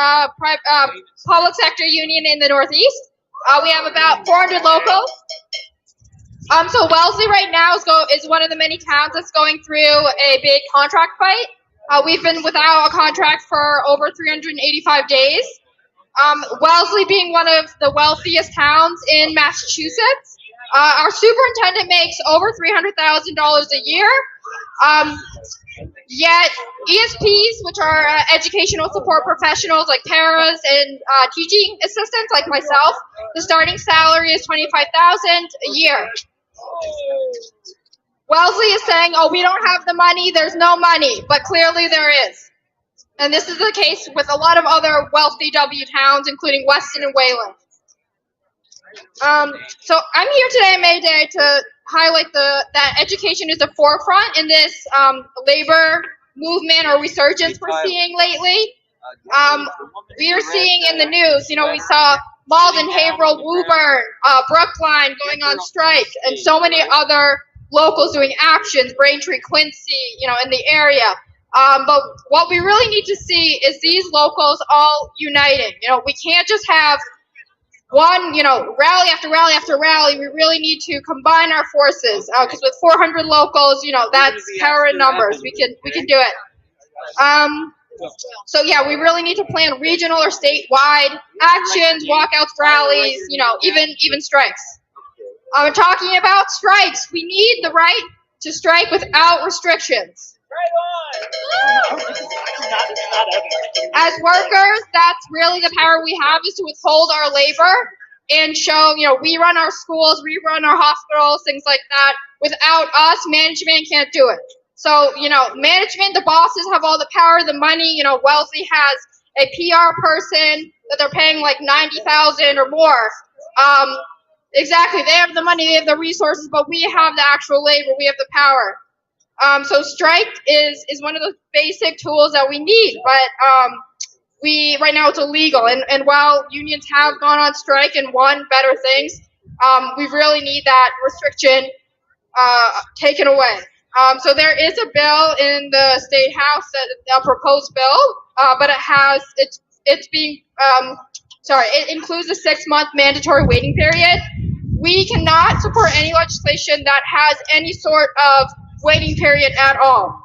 public sector union in the Northeast. We have about 400 locals. So Wellesley right now is one of the many towns that's going through a big contract fight. We've been without a contract for over 385 days. Wellesley being one of the wealthiest towns in Massachusetts. Our superintendent makes over $300,000 a year. Yet ESPs, which are educational support professionals like paras and teaching assistants like myself, the starting salary is $25,000 a year. Wellesley is saying, oh, we don't have the money, there's no money, but clearly there is. And this is the case with a lot of other wealthy W towns, including Weston and Wayland. So I'm here today on May Day to highlight that education is the forefront in this labor movement or resurgence we're seeing lately. We are seeing in the news, we saw Malden, Haverhill, Woburn, Brookline going on strike, and so many other locals doing actions, Braintree, Quincy, in the area. But what we really need to see is these locals all uniting. We can't just have one, rally after rally after rally. We really need to combine our forces, because with 400 locals, that's power in numbers. We can do it. So yeah, we really need to plan regional or statewide actions, walkouts, rallies, even strikes. I'm talking about strikes. We need the right to strike without restrictions. As workers, that's really the power we have, is to withhold our labor and show, we run our schools, we run our hospitals, things like that. Without us, management can't do it. So, management, the bosses have all the power, the money. Wellesley has a PR person that they're paying like $90,000 or more. Exactly, they have the money, they have the resources, but we have the actual labor, we have the power. So strike is one of the basic tools that we need, but we right now it's illegal. And while unions have gone on strike and won better things, we really need that restriction taken away. So there is a bill in the state house, a proposed bill, but it's being it includes a 6-month mandatory waiting period. We cannot support any legislation that has any sort of waiting period at all.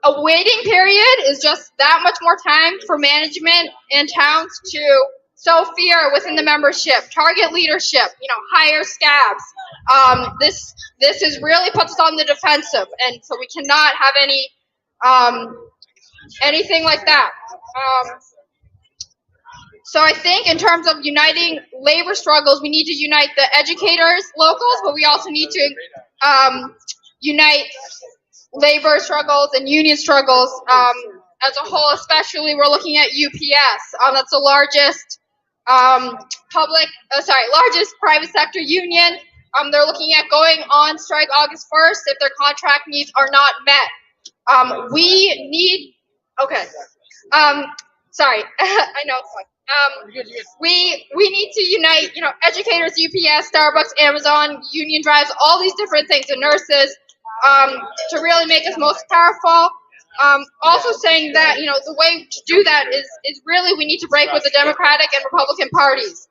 A waiting period is just that much more time for management and towns to sow fear within the membership, target leadership, hire scabs. This is really puts us on the defensive, and so we cannot have anything like that. So I think in terms of uniting labor struggles, we need to unite the educators, locals, but we also need to unite labor struggles and union struggles as a whole. Especially, we're looking at UPS. That's the largest largest private sector union. They're looking at going on strike August 1st if their contract needs are not met. We need. Okay. Sorry. I know it's like. We need to unite, educators, UPS, Starbucks, Amazon, union drives, all these different things, and nurses, to really make us most powerful. Also saying that, the way to do that is really we need to break with the Democratic and Republican parties.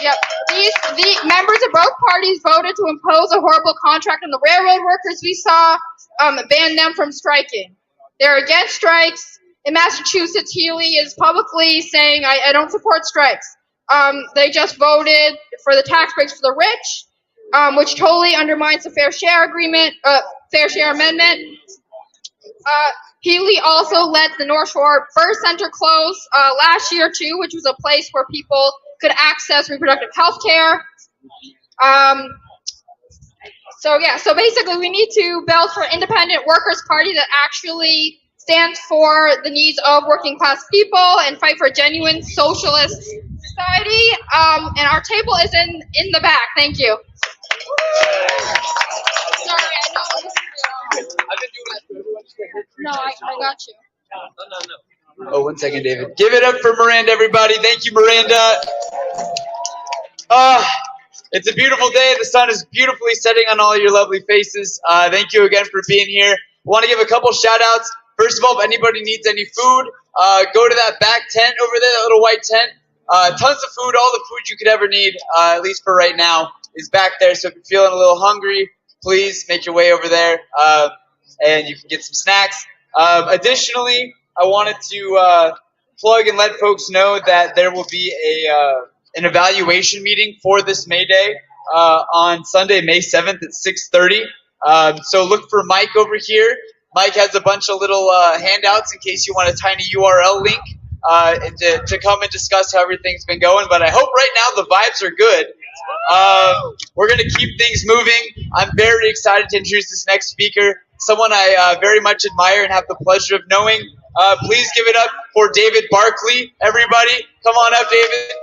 Yep. The members of both parties voted to impose a horrible contract on the railroad workers we saw, ban them from striking. They're against strikes. In Massachusetts, Healy is publicly saying, I don't support strikes. They just voted for the tax breaks for the rich, which totally undermines the fair share amendment. Healy also let the North Shore Birth Center close last year too, which was a place where people could access reproductive health care. So basically we need to build for an independent workers' party that actually stands for the needs of working class people and fight for a genuine socialist society. And our table is in the back. Thank you. Sorry, I know. No, I got you. Oh, 1 second, David. Give it up for Miranda, everybody. Thank you, Miranda. It's a beautiful day. The sun is beautifully setting on all your lovely faces. Thank you again for being here. I want to give a couple shout outs. First of all, if anybody needs any food, go to that back tent over there, that little white tent. Tons of food, all the food you could ever need, at least for right now, is back there. So if you're feeling a little hungry, please make your way over there, and you can get some snacks. Additionally, I wanted to plug and let folks know that there will be an evaluation meeting for this May Day on Sunday, May 7th at 6:30. So look for Mike over here. Mike has a bunch of little handouts in case you want a tiny URL link to come and discuss how everything's been going. But I hope right now the vibes are good. We're going to keep things moving. I'm very excited to introduce this next speaker, someone I very much admire and have the pleasure of knowing. Please give it up for David Barkley, everybody. Come on up, David.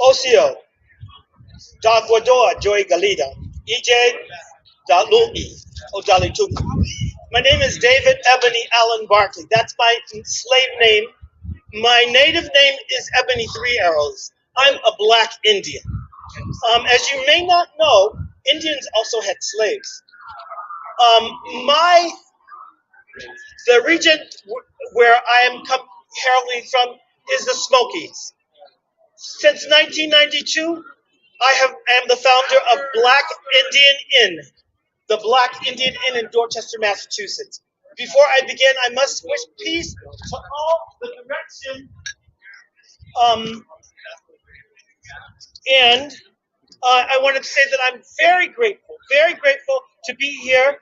Osio, da Guadoa, Joy Galida, EJ, da Lui, O Dalituku. My name is David Ebony Allen Barkley. That's my slave name. My native name is Ebony Three Arrows. I'm a black Indian. As you may not know, Indians also had slaves. The region where I am hailing from is the Smokies. Since 1992, I am the founder of Black Indian Inn, the Black Indian Inn in Dorchester, Massachusetts. Before I begin, I must wish peace to all the direction. And I wanted to say that I'm very grateful to be here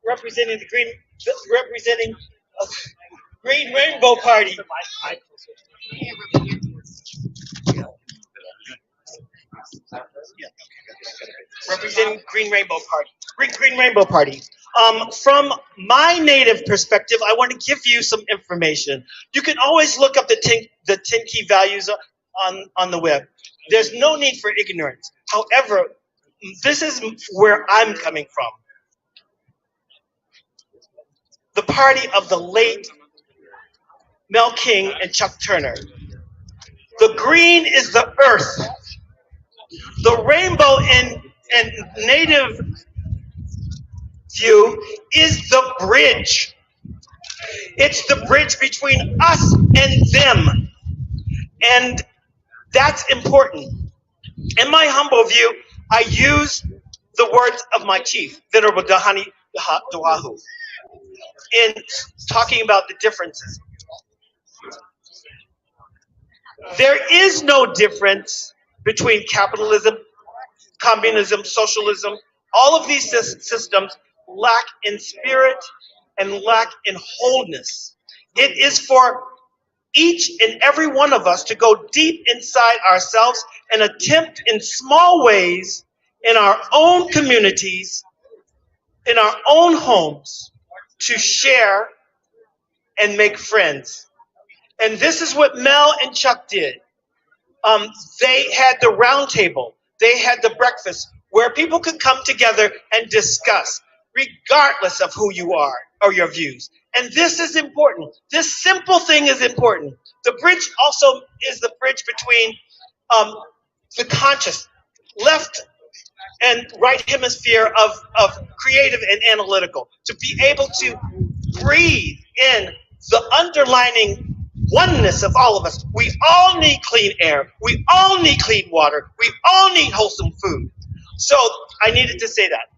representing the Green Rainbow Party. representing Green Rainbow Party. Green Rainbow Party. From my native perspective, I want to give you some information. You can always look up the 10 key values on the web. There's no need for ignorance. However, this is where I'm coming from. The party of the late Mel King and Chuck Turner. The green is the earth. The rainbow in native view is the bridge. It's the bridge between us and them. And that's important. In my humble view, I use the words of my chief, Venerable Dahani Duahu, in talking about the differences. There is no difference between capitalism, communism, socialism. All of these systems lack in spirit and lack in wholeness. It is for each and every one of us to go deep inside ourselves and attempt in small ways in our own communities, in our own homes, to share and make friends. And this is what Mel and Chuck did. They had the round table. They had the breakfast where people could come together and discuss, regardless of who you are or your views. And this is important. This simple thing is important. The bridge also is the bridge between the conscious, left and right hemisphere of creative and analytical, to be able to breathe in the underlining oneness of all of us. We all need clean air. We all need clean water. We all need wholesome food. So I needed to say that.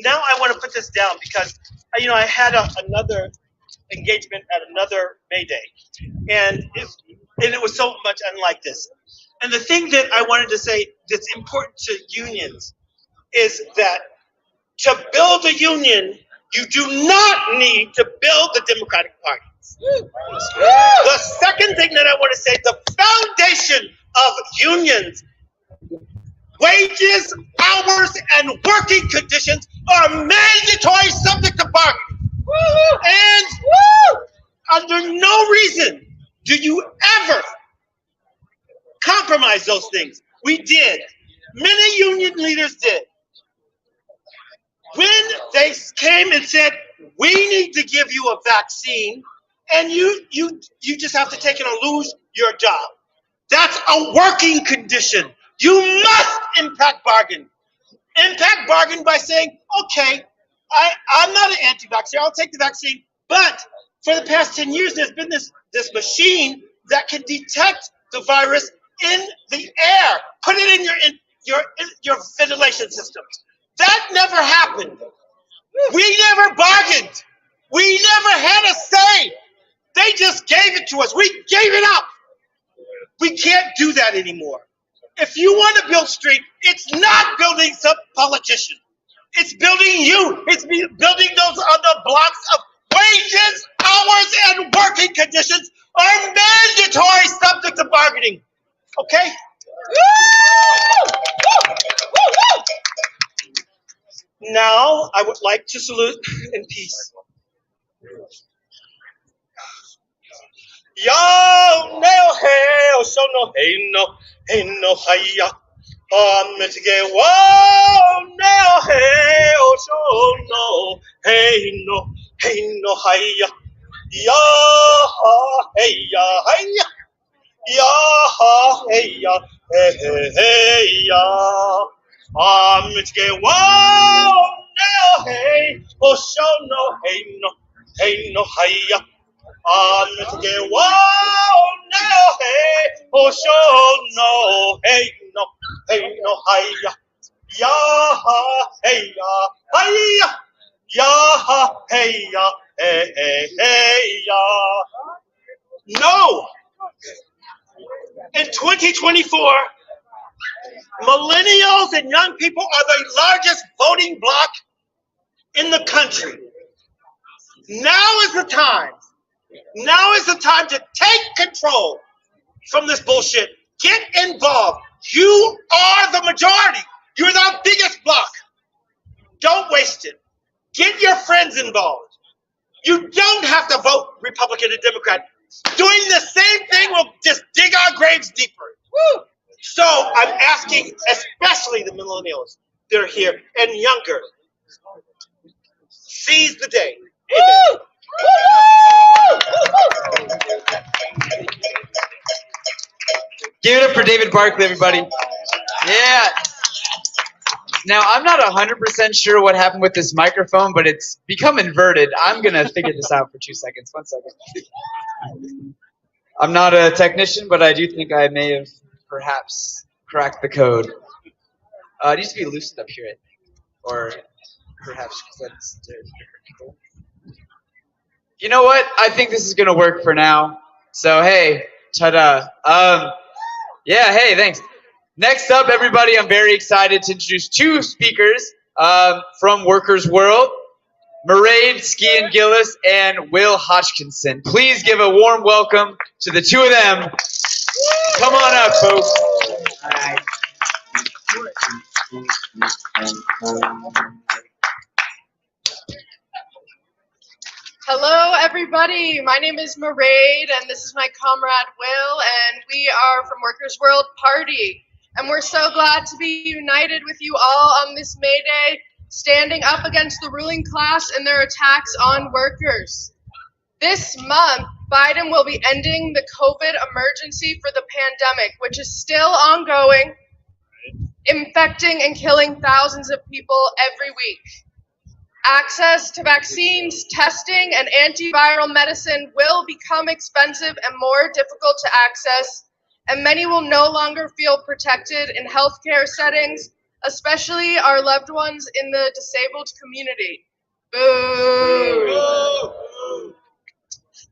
Now I want to put this down because, I had another engagement at another May Day, and it was so much unlike this. And the thing that I wanted to say that's important to unions is that to build a union, you do not need to build the Democratic Party. The second thing that I want to say, the foundation of unions, wages, hours, and working conditions are mandatory subject to bargaining. And under no reason do you ever compromise those things. We did. Many union leaders did. When they came and said, we need to give you a vaccine, and you just have to take it or lose your job. That's a working condition. You must impact bargain. Impact bargain by saying, okay, I'm not an anti-vaxxer, I'll take the vaccine, but for the past 10 years, there's been this machine that can detect the virus in the air. Put it in your ventilation systems. That never happened. We never bargained. We never had a say. They just gave it to us. We gave it up. We can't do that anymore. If you want to build street, it's not building some politician. It's building you. It's building those other blocks of wages, hours, and working conditions are mandatory subject to bargaining. Okay? Now, I would like to salute in peace. Yo, no, hey, so no, hey, no, hiya. Mitige, whoa, no, hey, so no, hey, no, hiya. Ya, hey, ya, hiya. Ya, hey, ya, hey, ya. Mitige, whoa, no, hey, so no, hey, no, hiya. Mitige, whoa, no, hey, so no, hey, no, hiya. Ya, hey, ya, hiya. Ya, hey, ya, hey, ya. No! In 2024, millennials and young people are the largest voting bloc in the country. Now is the time. Now is the time to take control from this bullshit. Get involved. You are the majority. You're the biggest bloc. Don't waste it. Get your friends involved. You don't have to vote Republican and Democrat. Doing the same thing will just dig our graves deeper. Woo! So I'm asking, especially the millennials that are here and younger, seize the day. Amen. Give it up for David Barkley, everybody. Yeah. Now, I'm not 100% sure what happened with this microphone, but it's become inverted. I'm going to figure this out for 2 seconds. 1 second. I'm not a technician, but I do think I may have perhaps cracked the code. It needs to be loosened up here, I think. Or perhaps cleansed. You know what? I think this is going to work for now. So, hey, ta-da. Yeah, hey, thanks. Next up, everybody, I'm very excited to introduce two speakers from Workers' World, Mairead Skean Gillis and Will Hodgkinson. Please give a warm welcome to the two of them. Come on up, folks. All right. Hello, everybody. My name is Mairead, and this is my comrade Will, and we are from Workers' World Party. And we're so glad to be united with you all on this May Day, standing up against the ruling class and their attacks on workers. This month, Biden will be ending the COVID emergency for the pandemic, which is still ongoing, infecting and killing thousands of people every week. Access to vaccines, testing, and antiviral medicine will become expensive and more difficult to access, and many will no longer feel protected in healthcare settings, especially our loved ones in the disabled community. Boo!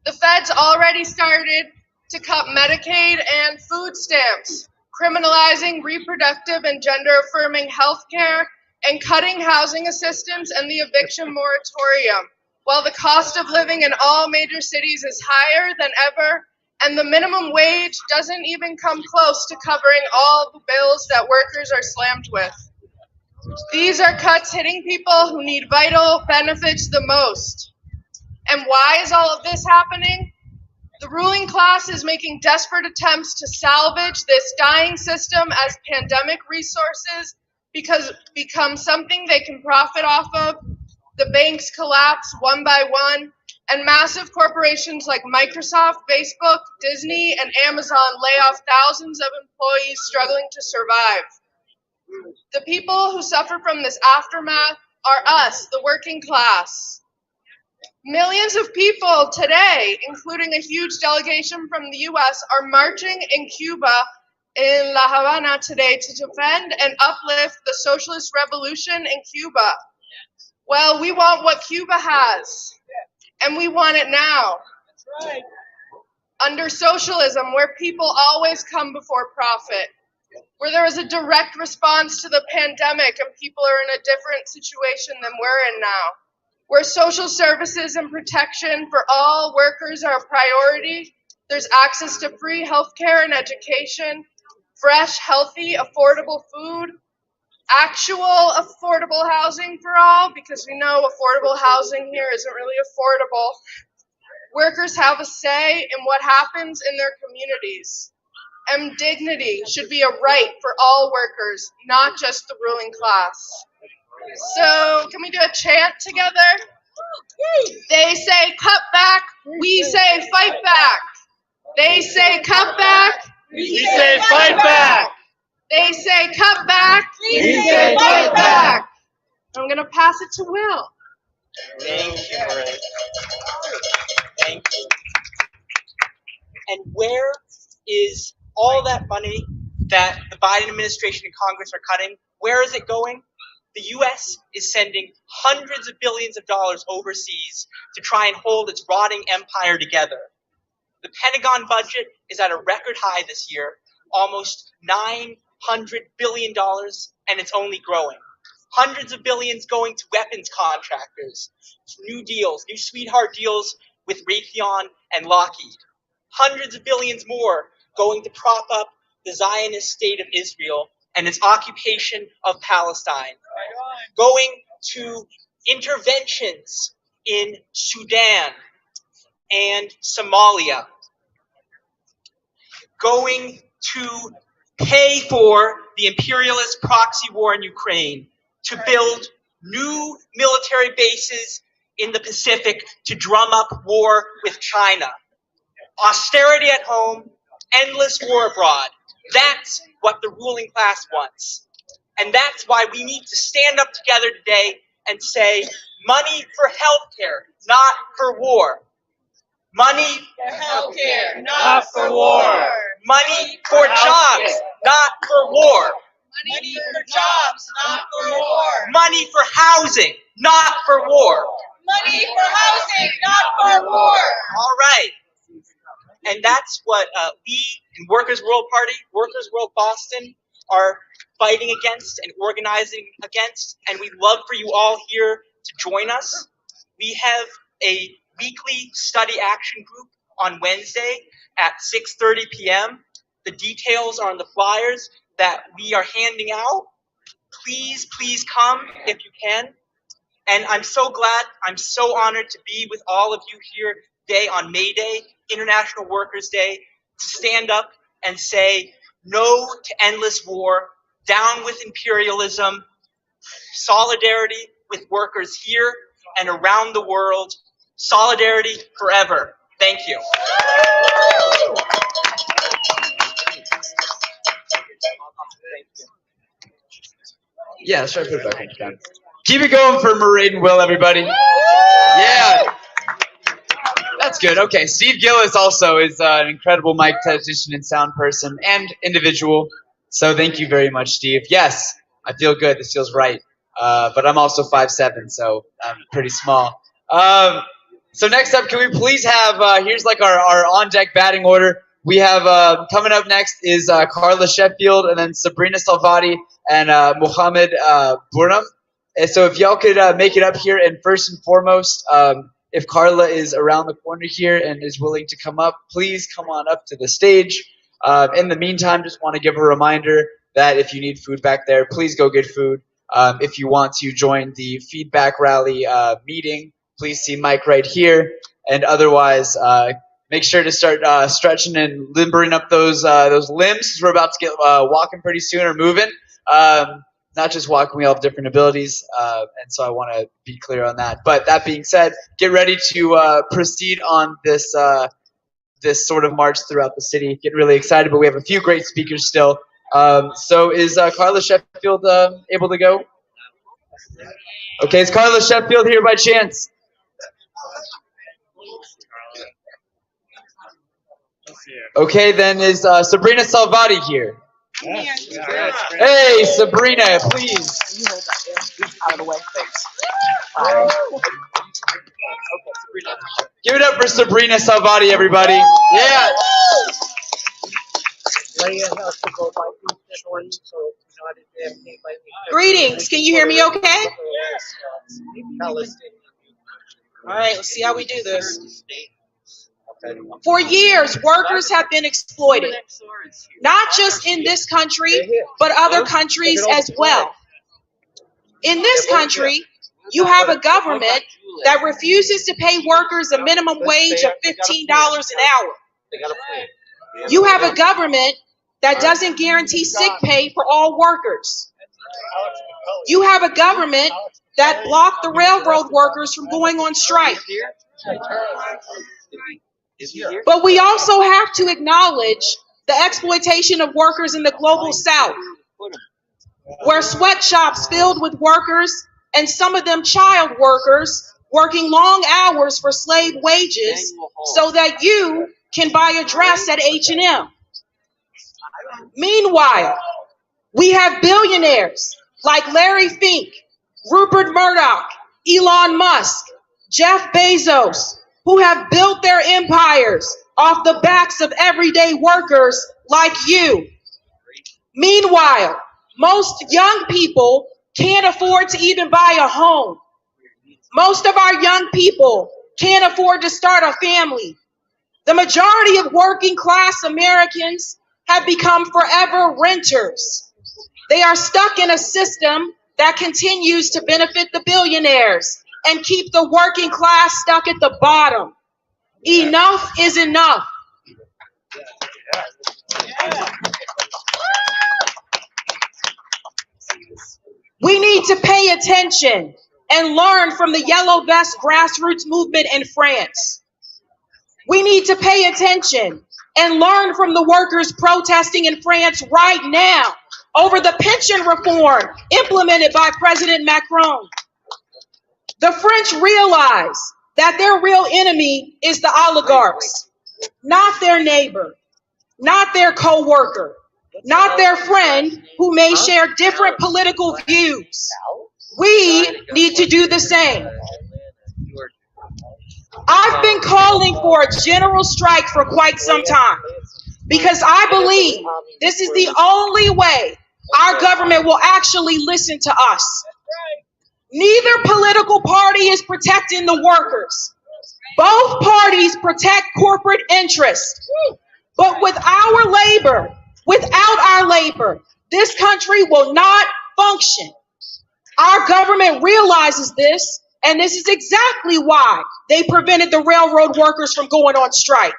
The feds already started to cut Medicaid and food stamps, criminalizing reproductive and gender-affirming healthcare, and cutting housing assistance and the eviction moratorium, while the cost of living in all major cities is higher than ever, and the minimum wage doesn't even come close to covering all the bills that workers are slammed with. These are cuts hitting people who need vital benefits the most. And why is all of this happening? The ruling class is making desperate attempts to salvage this dying system as pandemic resources because become something they can profit off of. The banks collapse one by one, and massive corporations like Microsoft, Facebook, Disney, and Amazon lay off thousands of employees struggling to survive. The people who suffer from this aftermath are us, the working class. Millions of people today, including a huge delegation from the US, are marching in Cuba, in La Habana today, to defend and uplift the socialist revolution in Cuba. Well, we want what Cuba has, and we want it now. That's right. Under socialism, where people always come before profit, where there was a direct response to the pandemic and people are in a different situation than we're in now, where social services and protection for all workers are a priority, there's access to free healthcare and education, fresh, healthy, affordable food, actual affordable housing for all, because we know affordable housing here isn't really affordable. Workers have a say in what happens in their communities. And dignity should be a right for all workers, not just the ruling class. So, can we do a chant together? They say cut back, we say fight back. They say cut back, we say fight back. They say cut back, we say fight back. I'm going to pass it to Will. Thank you, Mairead. Thank you. And where is all that money that the Biden administration and Congress are cutting? Where is it going? The U.S. is sending hundreds of billions of dollars overseas to try and hold its rotting empire together. The Pentagon budget is at a record high this year, almost $900 billion, and it's only growing. Hundreds of billions going to weapons contractors, new deals, new sweetheart deals with Raytheon and Lockheed. Hundreds of billions more going to prop up the Zionist state of Israel and its occupation of Palestine, going to interventions in Sudan and Somalia, going to pay for the imperialist proxy war in Ukraine, to build new military bases in the Pacific to drum up war with China. Austerity at home, endless war abroad. That's what the ruling class wants. And that's why we need to stand up together today and say, money for healthcare, not for war. Money for healthcare, not for war. Money for jobs, not for war. Money for jobs, not for war. Money for housing, not for war. Money for housing, not for war. All right. And that's what we in Workers' World Party, Workers' World Boston, are fighting against and organizing against. And we'd love for you all here to join us. We have a weekly study action group on Wednesday at 6:30 p.m. The details are on the flyers that we are handing out. Please, please come if you can. And I'm so glad, I'm so honored to be with all of you here today on May Day, International Workers' Day, to stand up and say no to endless war, down with imperialism, solidarity with workers here and around the world, solidarity forever. Thank you. Yeah, let's try to put it back on the ground. Keep it going for Mairead and Will, everybody. Yeah. That's good. Okay, Steve Gillis also is an incredible mic technician and sound person and individual. So thank you very much, Steve. Yes, I feel good. This feels right. But I'm also 5'7", so I'm pretty small. So next up, can we please have, here's like our on-deck batting order. We have, coming up next is Carla Sheffield, and then Sabrina Salvati, and Mohammed Burnham. And so if y'all could make it up here, and first and foremost, if Carla is around the corner here and is willing to come up, please come on up to the stage. In the meantime, just want to give a reminder that if you need food back there, please go get food. If you want to join the feedback rally meeting, please see Mike right here. And otherwise, make sure to start stretching and limbering up those limbs, because we're about to get walking pretty soon or moving. Not just walking, we all have different abilities, and so I want to be clear on that. But that being said, get ready to proceed on this this sort of march throughout the city. Get really excited, but we have a few great speakers still. So is Carla Sheffield able to go? Okay, is Carla Sheffield here by chance? Okay, then is Sabrina Salvati here? Hey, Sabrina, please. Out of the way, thanks. Give it up for Sabrina Salvati, everybody. Yeah. Greetings. Can you hear me okay? All right, let's see how we do this. For years, workers have been exploited, not just in this country, but other countries as well. In this country, you have a government that refuses to pay workers a minimum wage of $15 an hour. You have a government that doesn't guarantee sick pay for all workers. You have a government that blocked the railroad workers from going on strike. But we also have to acknowledge the exploitation of workers in the global south, where sweatshops filled with workers, and some of them child workers, working long hours for slave wages so that you can buy a dress at H&M. Meanwhile, we have billionaires like Larry Fink, Rupert Murdoch, Elon Musk, Jeff Bezos, who have built their empires off the backs of everyday workers like you. Meanwhile, most young people can't afford to even buy a home. Most of our young people can't afford to start a family. The majority of working class Americans have become forever renters. They are stuck in a system that continues to benefit the billionaires and keep the working class stuck at the bottom. Enough is enough. We need to pay attention and learn from the Yellow Vest grassroots movement in France. We need to pay attention and learn from the workers protesting in France right now over the pension reform implemented by President Macron. The French realize that their real enemy is the oligarchs, not their neighbor, not their co-worker, not their friend who may share different political views. We need to do the same. I've been calling for a general strike for quite some time because I believe this is the only way our government will actually listen to us. Neither political party is protecting the workers. Both parties protect corporate interests. But without our labor, this country will not function. Our government realizes this, and this is exactly why they prevented the railroad workers from going on strike.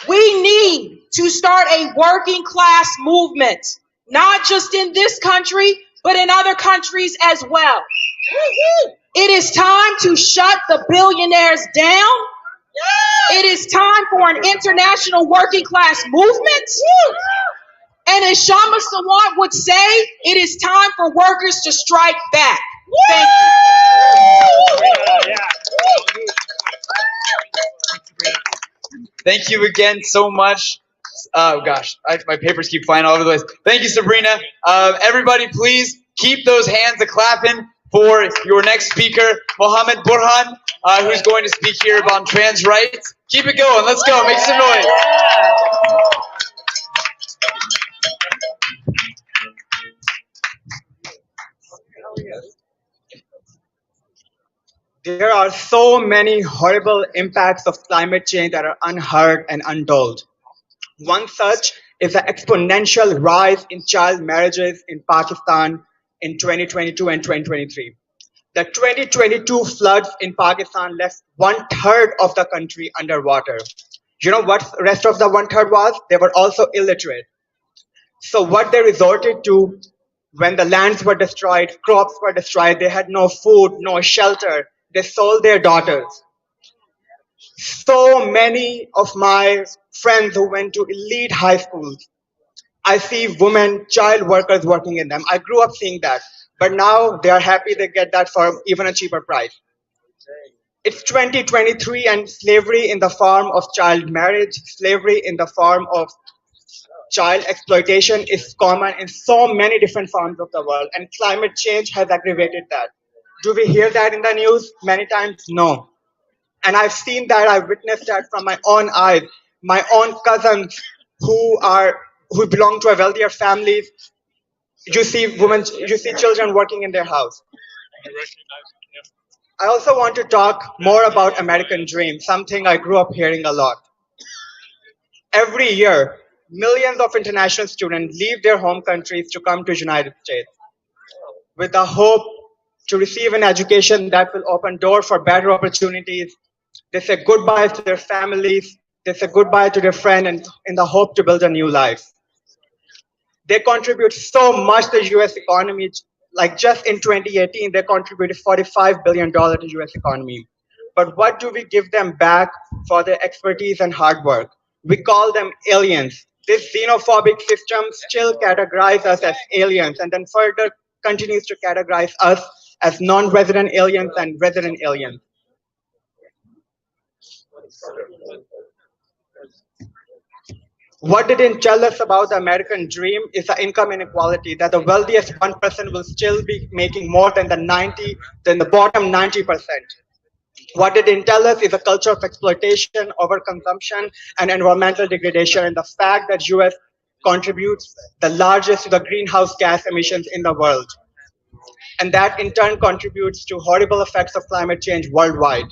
We need to start a working class movement, not just in this country, but in other countries as well. It is time to shut the billionaires down. It is time for an international working class movement. And as Shama Sawant would say, it is time for workers to strike back. Thank you. Thank you again so much. Oh gosh, my papers keep flying all over the place. Thank you, Sabrina. Everybody, please keep those hands a-clapping for your next speaker, Mohammed Burhan, who's going to speak here about trans rights. Keep it going. Let's go. Make some noise. There are so many horrible impacts of climate change that are unheard and untold. One such is the exponential rise in child marriages in Pakistan in 2022 and 2023. The 2022 floods in Pakistan left 1/3 of the country underwater. You know what the rest of the 1/3 was? They were also illiterate. So what they resorted to when the lands were destroyed, crops were destroyed, they had no food, no shelter. They sold their daughters. So many of my friends who went to elite high schools, I see women, child workers working in them. I grew up seeing that. But now they are happy they get that for even a cheaper price. It's 2023 and slavery in the form of child marriage, slavery in the form of child exploitation is common in so many different forms of the world. And climate change has aggravated that. Do we hear that in the news? Many times, no. And I've seen that, I've witnessed that from my own eyes. My own cousins who belong to a wealthier families, you see children working in their house. I also want to talk more about American dream, something I grew up hearing a lot. Every year, millions of international students leave their home countries to come to the United States with the hope to receive an education that will open doors for better opportunities. They say goodbye to their families, they say goodbye to their friends, and in the hope to build a new life. They contribute so much to the US economy. Like just in 2018, they contributed $45 billion to the US economy. But what do we give them back for their expertise and hard work? We call them aliens. This xenophobic system still categorizes us as aliens and then further continues to categorize us as non-resident aliens and resident aliens. What they didn't tell us about the American dream is the income inequality, that the wealthiest 1% will still be making more than the bottom 90%. What they didn't tell us is a culture of exploitation, overconsumption, and environmental degradation, and the fact that US contributes the largest to the greenhouse gas emissions in the world. And that in turn contributes to horrible effects of climate change worldwide.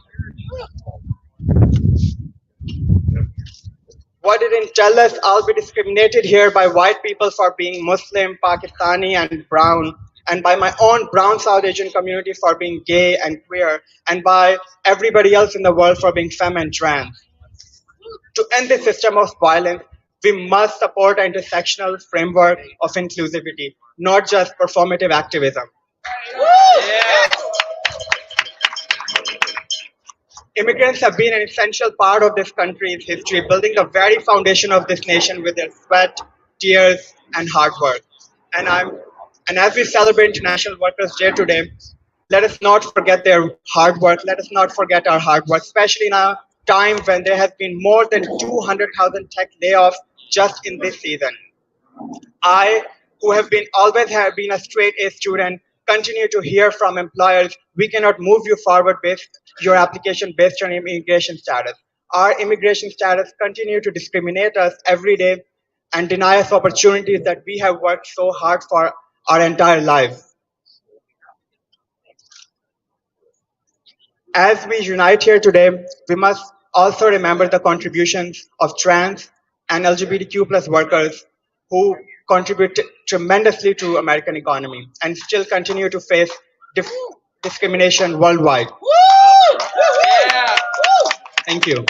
What didn't tell us I'll be discriminated here by white people for being Muslim, Pakistani, and brown, and by my own brown South Asian community for being gay and queer, and by everybody else in the world for being femme and trans. To end this system of violence, we must support an intersectional framework of inclusivity, not just performative activism. Immigrants have been an essential part of this country's history, building the very foundation of this nation with their sweat, tears, and hard work. And as we celebrate International Workers' Day today, let us not forget their hard work. Let us not forget our hard work, especially in a time when there has been more than 200,000 tech layoffs just in this season. I, who have been a straight A student, continue to hear from employers, we cannot move you forward with your application based on immigration status. Our immigration status continue to discriminate us every day and deny us opportunities that we have worked so hard for our entire lives. As we unite here today, we must also remember the contributions of trans and LGBTQ plus workers who contribute tremendously to American economy and still continue to face discrimination worldwide. Thank you.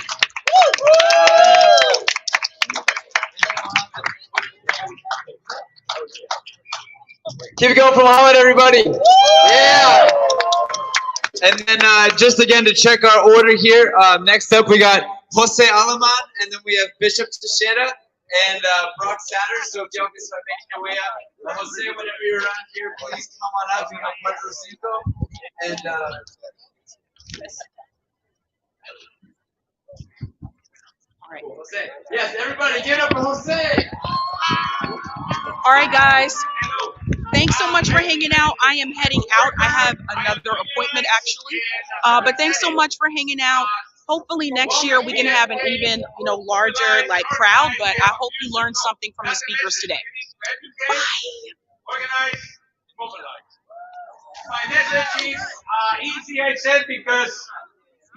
Keep it going for Muhammad, everybody. Yeah. And then just again to check our order here, next up we got Jose Alaman, and then we have Bishop Teixeira and Brock Sanders. So if y'all can start making your way up. Jose, whenever you're around here, please come on up. You know, Puerto Rico. And all right, Jose. Yes, everybody, get up for Jose. All right, guys. Thanks so much for hanging out. I am heading out. I have another appointment actually. But thanks so much for hanging out. Hopefully next year we can have an even, larger crowd. But I hope you learned something from the speakers today. Bye. Organize, mobilize. My message is easy, I said, because